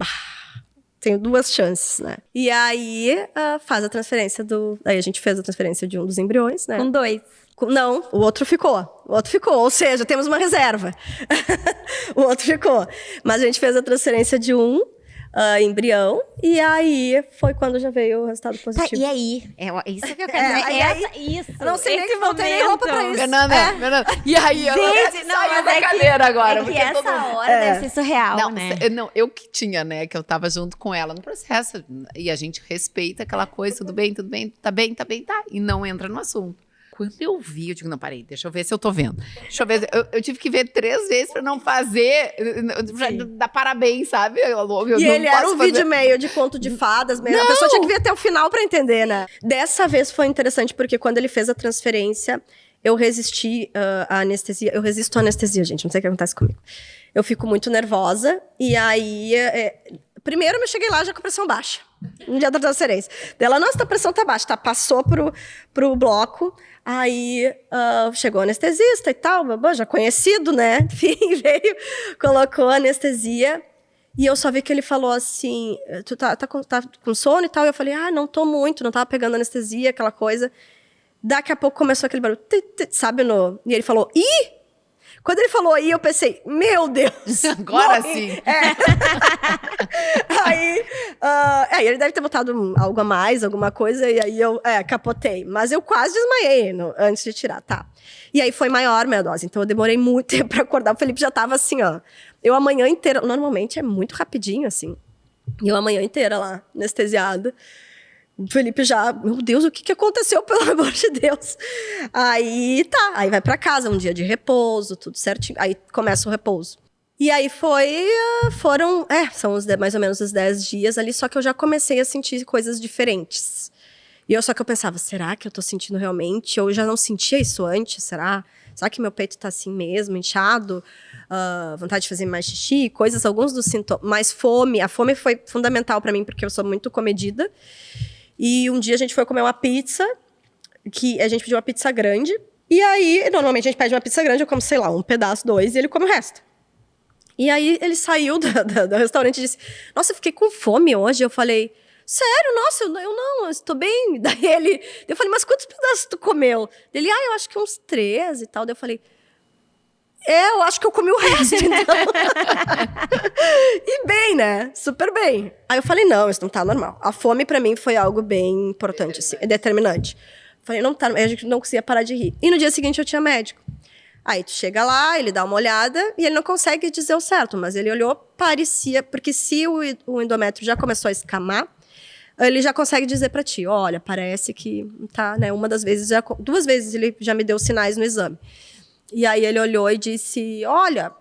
tenho 2 chances, né? E aí, faz a transferência Aí a gente fez a transferência de um dos embriões, né? Com 2. Não, o outro ficou. Ou seja, temos uma reserva. O outro ficou. Mas a gente fez a transferência de um embrião, e aí foi quando já veio o resultado positivo. Tá, e aí? Isso que eu quero dizer. Isso. Eu não sei nem que vou ter nem roupa pra isso. Fernanda, e aí? Gente, não, saiu mas da cadeira agora. É que essa hora deve ser surreal, não, né? Não, eu que tinha, né, que eu tava junto com ela no processo, e a gente respeita aquela coisa, tudo bem, tá bem, tá, e não entra no assunto. Quando eu vi, eu digo, não, parei, deixa eu ver se eu tô vendo. Deixa eu ver, eu tive que ver 3 vezes pra não fazer, pra dar parabéns, sabe? E ele era um vídeo meio de conto de fadas, meio, a pessoa tinha que ver até o final pra entender, né? Dessa vez foi interessante, porque quando ele fez a transferência, eu resisti à anestesia. Eu resisto à anestesia, gente, não sei o que acontece comigo. Eu fico muito nervosa, e aí... primeiro, eu cheguei lá já com pressão baixa, no dia da transferência. Ela, nossa, a pressão tá baixa, tá? Passou pro bloco, aí chegou o anestesista e tal, já conhecido, né? Enfim, veio, colocou a anestesia, e eu só vi que ele falou assim, tu tá com sono e tal? E eu falei, não tô muito, não tava pegando anestesia, aquela coisa. Daqui a pouco começou aquele barulho, sabe? E ele falou, ih! Quando ele falou aí, eu pensei, meu Deus! Agora sim! Aí ele deve ter botado algo a mais, alguma coisa, e aí eu capotei. Mas eu quase desmaiei antes de tirar, tá? E aí foi maior minha dose, então eu demorei muito tempo pra acordar. O Felipe já tava assim, ó. Eu a manhã inteira, normalmente é muito rapidinho, assim. E eu a manhã inteira lá, anestesiada. O Felipe já, meu Deus, o que aconteceu, pelo amor de Deus? Aí aí vai pra casa, um dia de repouso, tudo certinho. Aí começa o repouso. E aí foram, são mais ou menos os 10 dias ali, só que eu já comecei a sentir coisas diferentes. Só que eu pensava, será que eu tô sentindo realmente? Eu já não sentia isso antes, será? Será que meu peito tá assim mesmo, inchado? Vontade de fazer mais xixi, alguns dos sintomas. Mais fome, a fome foi fundamental pra mim, porque eu sou muito comedida. E um dia a gente foi comer uma pizza, que a gente pediu uma pizza grande. E aí, normalmente a gente pede uma pizza grande, eu como, sei lá, um pedaço, 2, e ele come o resto. E aí ele saiu do restaurante e disse, nossa, eu fiquei com fome hoje. Eu falei, sério? Nossa, eu não, estou bem. Eu falei, mas quantos pedaços tu comeu? Ele, eu acho que uns 3 e tal. Daí eu falei, eu acho que eu comi o resto, então. E bem, né? Super bem. Aí eu falei, não, isso não tá normal. A fome pra mim foi algo bem importante, assim, determinante. Falei, não tá, a gente não conseguia parar de rir. E no dia seguinte eu tinha médico. Aí tu chega lá, ele dá uma olhada e ele não consegue dizer o certo, mas ele olhou, parecia, porque se o endométrio já começou a escamar, ele já consegue dizer pra ti, olha, parece que tá, né? 2 vezes ele já me deu sinais no exame. E aí ele olhou e disse, olha,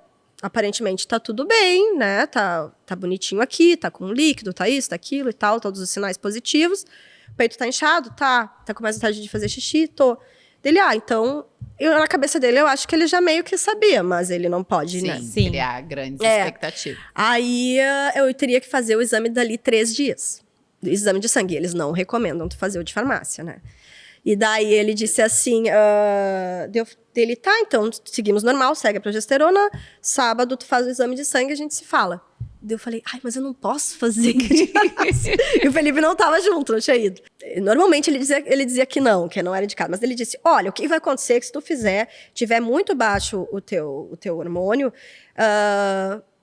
aparentemente tá tudo bem, né? Tá bonitinho aqui, tá com líquido, tá isso, tá aquilo e tal, todos os sinais positivos. O peito tá inchado? Tá com mais vontade de fazer xixi? Tô. Dele, então, na cabeça dele, eu acho que ele já meio que sabia, mas ele não pode, né? Sim, criar grandes expectativas. Aí eu teria que fazer o exame dali 3 dias. Exame de sangue. Eles não recomendam tu fazer o de farmácia, né? E daí ele disse assim, dele, tá, então seguimos normal, segue a progesterona, sábado tu faz o exame de sangue e a gente se fala. Daí eu falei, mas eu não posso fazer. E o Felipe não tava junto, não tinha ido. Normalmente ele dizia que não era indicado, mas ele disse, olha, o que vai acontecer é que se tu tiver muito baixo o teu hormônio,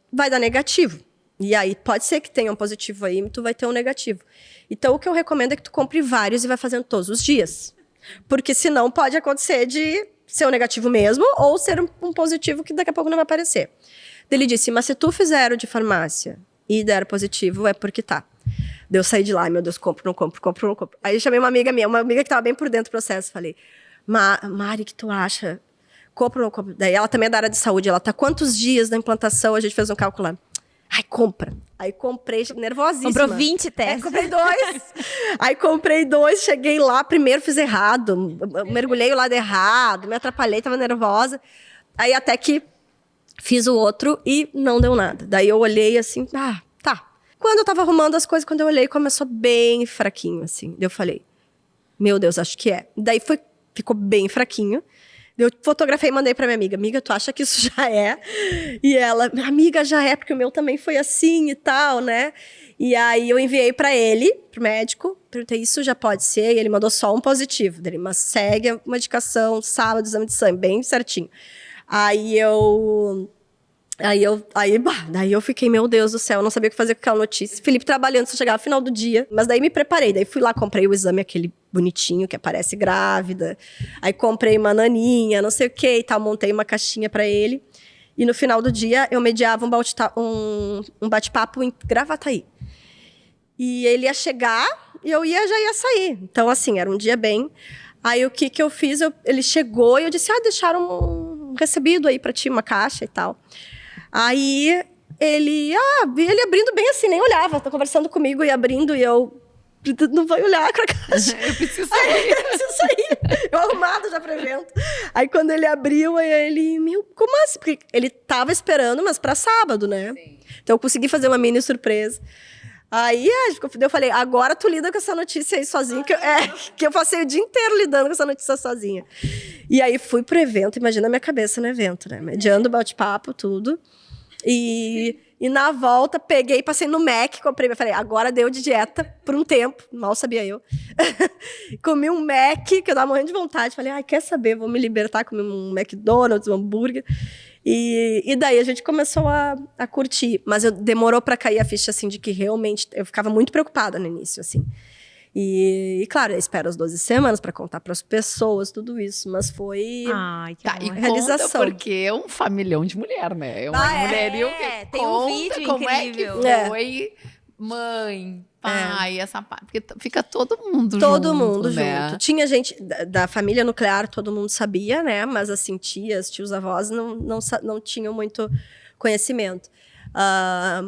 vai dar negativo. E aí pode ser que tenha um positivo aí, e tu vai ter um negativo. Então o que eu recomendo é que tu compre vários e vai fazendo todos os dias. Porque senão pode acontecer de ser um negativo mesmo ou ser um positivo que daqui a pouco não vai aparecer. Ele disse, mas se tu fizer o de farmácia e der positivo, é porque tá. Daí eu saí de lá, meu Deus, compro, não compro. Aí eu chamei uma amiga que tava bem por dentro do processo, falei, Mari, o que tu acha? Compro ou não compro? Daí ela também é da área de saúde, ela tá quantos dias na implantação? A gente fez um cálculo lá. Compra. Aí comprei, nervosíssima. Comprou 20 testes. Comprei 2. Aí comprei 2, cheguei lá, primeiro fiz errado, mergulhei o lado errado, me atrapalhei, tava nervosa. Aí até que fiz o outro e não deu nada. Daí eu olhei assim, tá. Quando eu tava arrumando as coisas, quando eu olhei, começou bem fraquinho, assim. Daí eu falei, meu Deus, acho que é. Daí ficou bem fraquinho. Eu fotografei e mandei pra minha amiga. Amiga, tu acha que isso já é? E ela, amiga, já é, porque o meu também foi assim e tal, né? E aí eu enviei pra ele, pro médico, perguntei, isso já pode ser? E ele mandou só um positivo dele, mas segue a medicação, sábado, exame de sangue, bem certinho. Daí eu fiquei, meu Deus do céu, eu não sabia o que fazer com aquela notícia. Felipe trabalhando, só chegava no final do dia. Mas daí me preparei, daí fui lá, comprei o exame, aquele bonitinho, que aparece grávida. Aí comprei uma naninha, não sei o que e tal, montei uma caixinha pra ele. E no final do dia, eu mediava um bate-papo em Gravataí. E ele ia chegar e eu já ia sair. Então, assim, era um dia bem... Aí o que eu fiz? Ele chegou e eu disse, deixaram um recebido aí pra ti, uma caixa e tal. Aí ele abrindo bem assim, nem olhava, tá conversando comigo e abrindo, e eu não vai olhar pra caixa. Eu preciso sair. Eu preciso sair. Eu arrumado já pra evento. Aí quando ele abriu, aí ele, como assim? Porque ele tava esperando, mas pra sábado, né? Sim. Então eu consegui fazer uma mini surpresa. Aí eu falei, agora tu lida com essa notícia aí sozinha, que eu passei o dia inteiro lidando com essa notícia sozinha. E aí fui pro evento, imagina a minha cabeça no evento, né? Mediando bate-papo, tudo. E na volta, peguei, passei no Mac, comprei, eu falei, agora deu de dieta por um tempo, mal sabia eu. Comi um Mac, que eu tava morrendo de vontade, falei, quer saber, vou me libertar, comi um McDonald's, um hambúrguer. E daí a gente começou a curtir, mas demorou pra cair a ficha, assim, de que realmente, eu ficava muito preocupada no início, assim. E claro, eu espero as 12 semanas pra contar pras pessoas, tudo isso, mas foi... Ai, que Tá, e amor. realização. conta porque é um familhão de mulher, né? É uma mulherio que tem um conta vídeo como incrível. é que foi mãe, pai, essa parte. Porque fica todo mundo junto, Todo mundo né? junto. Tinha gente da família nuclear, todo mundo sabia, né? Mas assim, tios, avós não tinham muito conhecimento.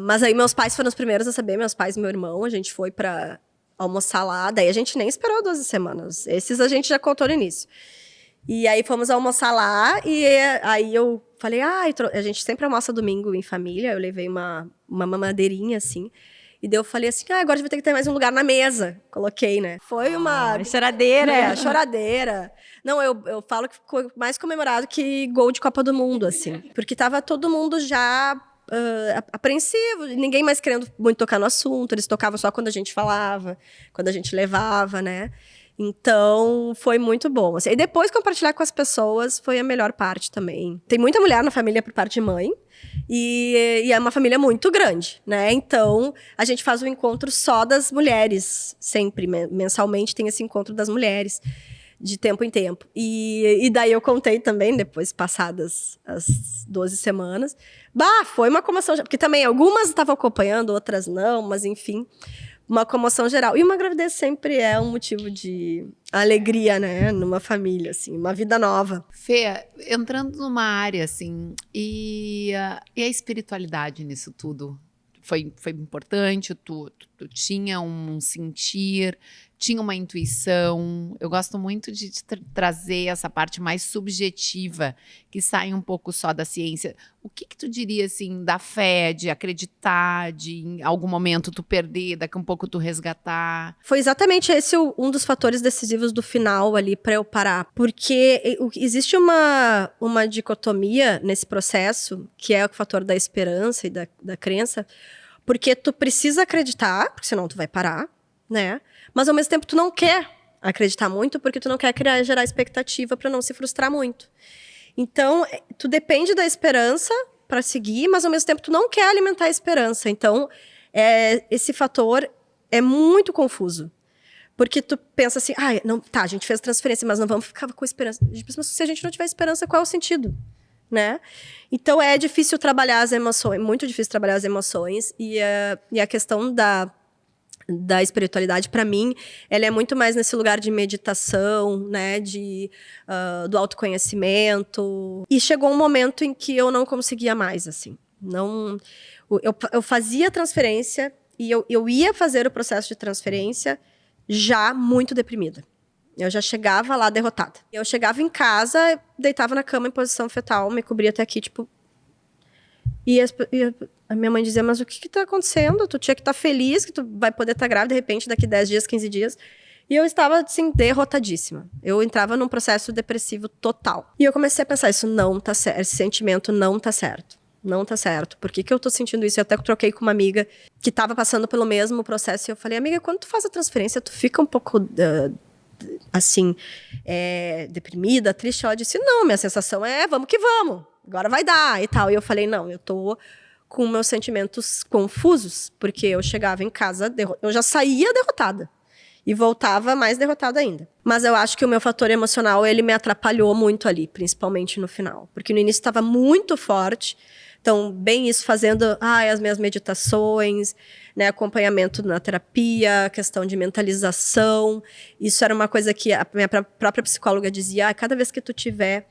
Mas aí meus pais foram os primeiros a saber, meus pais e meu irmão. A gente foi pra almoçar lá. Daí a gente nem esperou 12 semanas. Esses a gente já contou no início. E aí fomos almoçar lá e aí eu falei, a gente sempre almoça domingo em família. Eu levei uma mamadeirinha, assim. E daí eu falei assim, agora a gente vai ter que ter mais um lugar na mesa. Coloquei, né? Foi uma... choradeira. Choradeira. Não, eu falo que ficou mais comemorado que gol de Copa do Mundo, assim. Porque tava todo mundo já apreensivo, ninguém mais querendo muito tocar no assunto. Eles tocavam só quando a gente falava, quando a gente levava, né? Então, foi muito bom. Assim. E depois, compartilhar com as pessoas foi a melhor parte também. Tem muita mulher na família por parte de mãe. E é uma família muito grande, né? Então, a gente faz um encontro só das mulheres. Sempre, mensalmente, tem esse encontro das mulheres. De tempo em tempo. E daí eu contei também, depois passadas as 12 semanas. Foi uma comoção. Porque também algumas estavam acompanhando, outras não. Mas, enfim... Uma comoção geral. E uma gravidez sempre é um motivo de alegria, né? Numa família, assim. Uma vida nova. Fê, entrando numa área, assim, e a espiritualidade nisso tudo? Foi importante? Tu tinha um sentir, tinha uma intuição? Eu gosto muito de trazer essa parte mais subjetiva, que sai um pouco só da ciência. O que tu diria, assim, da fé, de acreditar, de em algum momento tu perder, daqui a um pouco tu resgatar? Foi exatamente esse um dos fatores decisivos do final ali para eu parar. Porque existe uma dicotomia nesse processo, que é o fator da esperança e da crença, porque tu precisa acreditar, porque senão tu vai parar, né? Mas ao mesmo tempo tu não quer acreditar muito, porque tu não quer gerar expectativa para não se frustrar muito. Então, tu depende da esperança para seguir, mas ao mesmo tempo tu não quer alimentar a esperança. Então, esse fator é muito confuso. Porque tu pensa assim, não, tá, a gente fez transferência, mas não vamos ficar com esperança. A gente pensa, mas se a gente não tiver esperança, qual é o sentido? Né? Então, é difícil trabalhar as emoções, muito difícil trabalhar as emoções. E a questão da espiritualidade, para mim, ela é muito mais nesse lugar de meditação, né, do autoconhecimento. E chegou um momento em que eu não conseguia mais, assim. Eu fazia transferência e eu ia fazer o processo de transferência já muito deprimida. Eu já chegava lá derrotada. Eu chegava em casa, deitava na cama em posição fetal, me cobria até aqui, tipo... E a minha mãe dizia, mas o que tá acontecendo? Tu tinha que estar feliz que tu vai poder estar grávida, de repente, daqui 10 dias, 15 dias. E eu estava, assim, derrotadíssima. Eu entrava num processo depressivo total. E eu comecei a pensar, isso não tá certo, esse sentimento não tá certo. Não tá certo. Por que eu tô sentindo isso? Eu até troquei com uma amiga que tava passando pelo mesmo processo. E eu falei, amiga, quando tu faz a transferência, tu fica um pouco... assim, deprimida, triste. Ela disse, não, minha sensação é, vamos que vamos, agora vai dar e tal. E eu falei, não, eu tô com meus sentimentos confusos, porque eu chegava em casa, eu já saía derrotada e voltava mais derrotada ainda. Mas eu acho que o meu fator emocional, ele me atrapalhou muito ali, principalmente no final, porque no início estava muito forte, Então, bem isso, fazendo as minhas meditações, né, acompanhamento na terapia, questão de mentalização. Isso era uma coisa que a minha própria psicóloga dizia, cada vez que tu tiver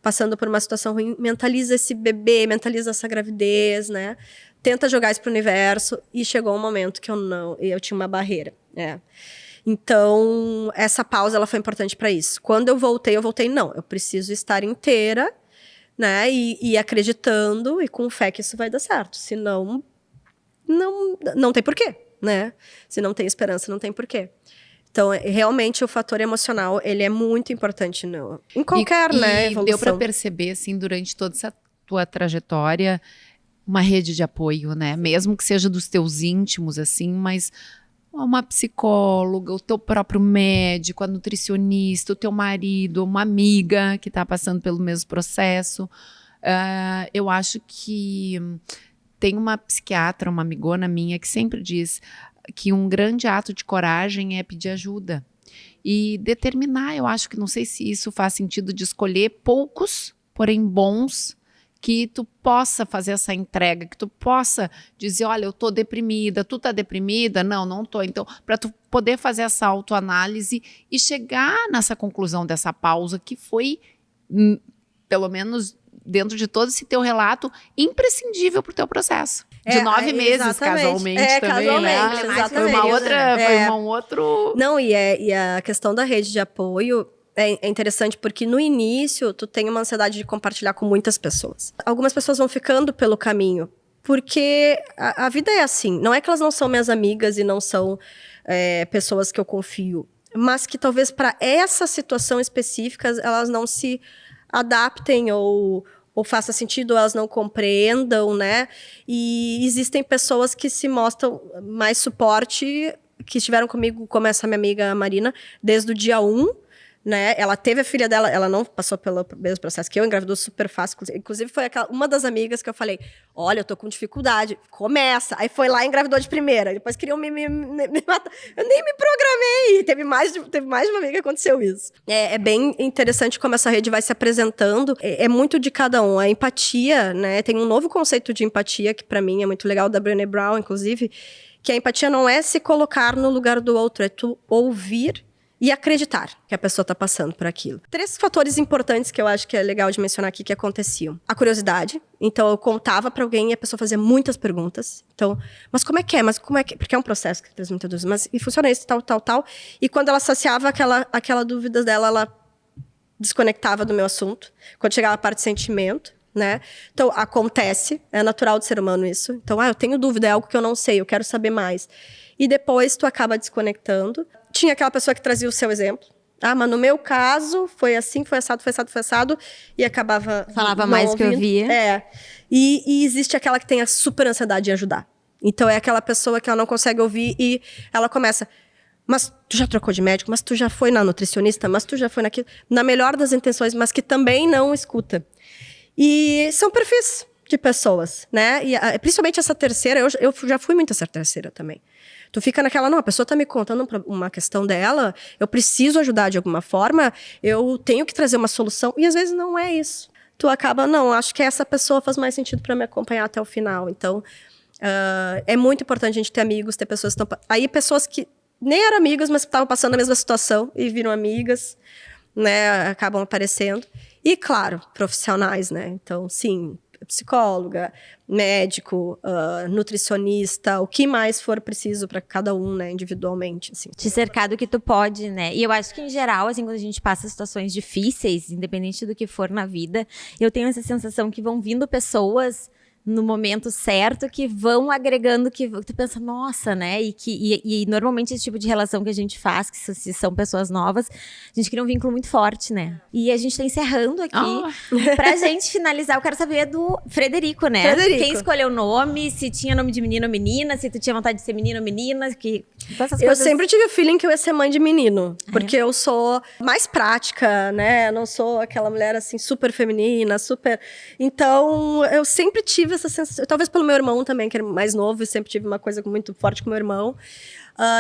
passando por uma situação ruim, mentaliza esse bebê, mentaliza essa gravidez, né? Tenta jogar isso pro universo. E chegou um momento que eu tinha uma barreira, né? Então, essa pausa, ela foi importante para isso. Quando eu voltei, não, eu preciso estar inteira, né? E acreditando e com fé que isso vai dar certo. Senão, não tem porquê, né? Se não tem esperança, não tem porquê. Então, realmente, o fator emocional, ele é muito importante em qualquer, evolução. Deu para perceber, assim, durante toda essa tua trajetória, uma rede de apoio, né? Mesmo que seja dos teus íntimos, assim, mas uma psicóloga, o teu próprio médico, a nutricionista, o teu marido, uma amiga que está passando pelo mesmo processo. Eu acho que tem uma psiquiatra, uma amigona minha, que sempre diz que um grande ato de coragem é pedir ajuda. E determinar, eu acho que, não sei se isso faz sentido, de escolher poucos, porém bons, que tu possa fazer essa entrega, que tu possa dizer, olha, eu tô deprimida, tu tá deprimida? Não tô. Então, para tu poder fazer essa autoanálise e chegar nessa conclusão dessa pausa, que foi, pelo menos dentro de todo esse teu relato, imprescindível pro teu processo. De 9 meses, exatamente. casualmente também, casualmente, né? Exatamente. Foi um outro... Não, e a questão da rede de apoio é interessante porque no início tu tem uma ansiedade de compartilhar com muitas pessoas. Algumas pessoas vão ficando pelo caminho, porque a vida é assim. Não é que elas não são minhas amigas e não são pessoas que eu confio, mas que talvez para essa situação específica elas não se adaptem ou faça sentido, elas não compreendam, né? E existem pessoas que se mostram mais suporte, que estiveram comigo, como essa minha amiga Marina, desde o dia 1, né? Ela teve a filha dela, ela não passou pelo mesmo processo que eu, engravidou super fácil. Inclusive, foi uma das amigas que eu falei, olha, eu tô com dificuldade, começa. Aí foi lá e engravidou de primeira. Depois queriam me matar. Eu nem me programei. Teve mais de uma amiga que aconteceu isso. É bem interessante como essa rede vai se apresentando. É muito de cada um. A empatia, né? Tem um novo conceito de empatia, que pra mim é muito legal, da Brené Brown, inclusive, que a empatia não é se colocar no lugar do outro, é tu ouvir e acreditar que a pessoa está passando por aquilo. 3 fatores importantes que eu acho que é legal de mencionar aqui que aconteciam. A curiosidade. Então, eu contava para alguém e a pessoa fazia muitas perguntas. Então, mas como é que é? Mas como é que... Porque é um processo que traz muitas dúvidas. Mas e funciona isso, tal. E quando ela saciava aquela dúvida dela, ela desconectava do meu assunto. Quando chegava a parte de sentimento, né? Então, acontece. É natural do ser humano isso. Então, eu tenho dúvida, é algo que eu não sei, eu quero saber mais. E depois, tu acaba desconectando. Tinha aquela pessoa que trazia o seu exemplo. Mas no meu caso, foi assim, foi assado, e acabava falava mais do que eu via. E existe aquela que tem a super ansiedade em ajudar. Então, é aquela pessoa que ela não consegue ouvir e ela começa, mas tu já trocou de médico? Mas tu já foi na nutricionista? Mas tu já foi naquilo? Na melhor das intenções, mas que também não escuta. E são perfis de pessoas, né? E principalmente essa terceira, eu já fui muito essa terceira também. Tu fica naquela, não, a pessoa tá me contando uma questão dela, eu preciso ajudar de alguma forma, eu tenho que trazer uma solução, e às vezes não é isso. Tu acaba, não, acho que essa pessoa faz mais sentido para me acompanhar até o final. Então, é muito importante a gente ter amigos, ter pessoas que estão... Aí, pessoas que nem eram amigas, mas estavam passando a mesma situação e viram amigas, né, acabam aparecendo. E, claro, profissionais, né? Então, sim, psicóloga, médico, nutricionista, o que mais for preciso para cada um, né, individualmente, assim. Te cercar do que tu pode, né? E eu acho que, em geral, assim, quando a gente passa situações difíceis, independente do que for na vida, eu tenho essa sensação que vão vindo pessoas no momento certo, que vão agregando, que tu pensa, nossa, né? E normalmente esse tipo de relação que a gente faz, que se são pessoas novas, a gente cria um vínculo muito forte, né? E a gente tá encerrando aqui. Pra gente finalizar, eu quero saber do Frederico, né? Frederico. Quem escolheu o nome, se tinha nome de menino ou menina, se tu tinha vontade de ser menino ou menina, Então, essas Eu coisas- sempre tive o feeling que eu ia ser mãe de menino, porque eu sou mais prática, né? Eu não sou aquela mulher assim super feminina, super. Então, eu sempre tive essa sensação, talvez pelo meu irmão também, que era mais novo, e sempre tive uma coisa muito forte com meu irmão.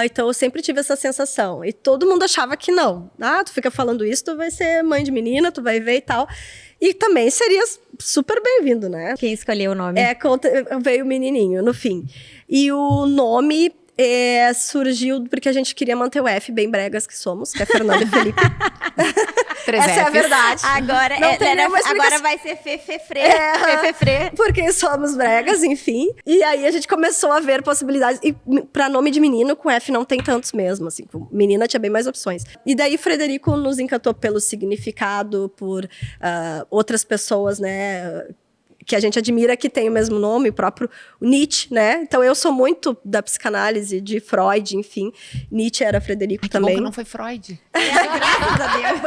Então, eu sempre tive essa sensação. E todo mundo achava que não. Ah, tu fica falando isso, tu vai ser mãe de menina, tu vai ver e tal. E também seria super bem-vindo, né? Quem escolheu o nome? Veio o menininho, no fim. E o nome surgiu porque a gente queria manter o F, bem bregas que somos, que é Fernanda e Felipe. Três Essa é a Fs. verdade. Agora, Não tem nenhuma explicação. agora vai ser Fefefre. É. Fefefre. Porque somos bregas, enfim. E aí a gente começou a ver possibilidades. E pra nome de menino, com F não tem tantos mesmo, assim. Com menina tinha bem mais opções. E daí Frederico nos encantou pelo significado, por outras pessoas, né, que a gente admira que tem o mesmo nome, o próprio Nietzsche, né? Então eu sou muito da psicanálise, de Freud, enfim. Nietzsche era Frederico Que também. bom que não foi Freud. Graças a Deus.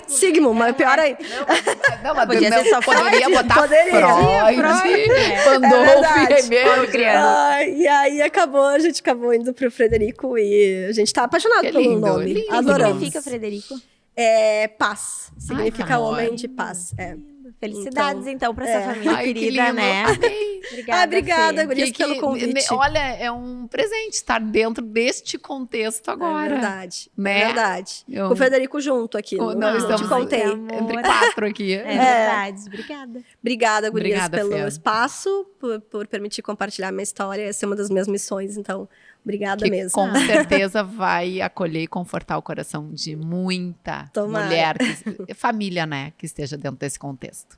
Sigmund, mas pior aí. Não, mas Podia ser só poderia Freud. botar Poderia. Freud, É. Pandolfo e verdade. Rebelo. E aí a gente acabou indo pro Frederico e a gente tá apaixonado Que pelo lindo, nome. lindo. O que Adoramos. significa Frederico? É paz. Significa amor. homem de paz. Felicidades, então, pra essa família Ai, que querida, lindo. né? Amei. Obrigada, Fê. gurias, pelo convite. Olha, é um presente estar dentro deste contexto agora. É verdade. Né? É verdade. Eu- Com o Frederico junto aqui. Não, Não, estamos te contei. amor. entre quatro aqui. É verdade, obrigada. Obrigada, gurias, Obrigada, pelo Fê. espaço, por permitir compartilhar minha história. Essa é uma das minhas missões, então, obrigada Que mesmo. com certeza vai acolher e confortar o coração de muita Tomara. mulher, família, né, que esteja dentro desse contexto.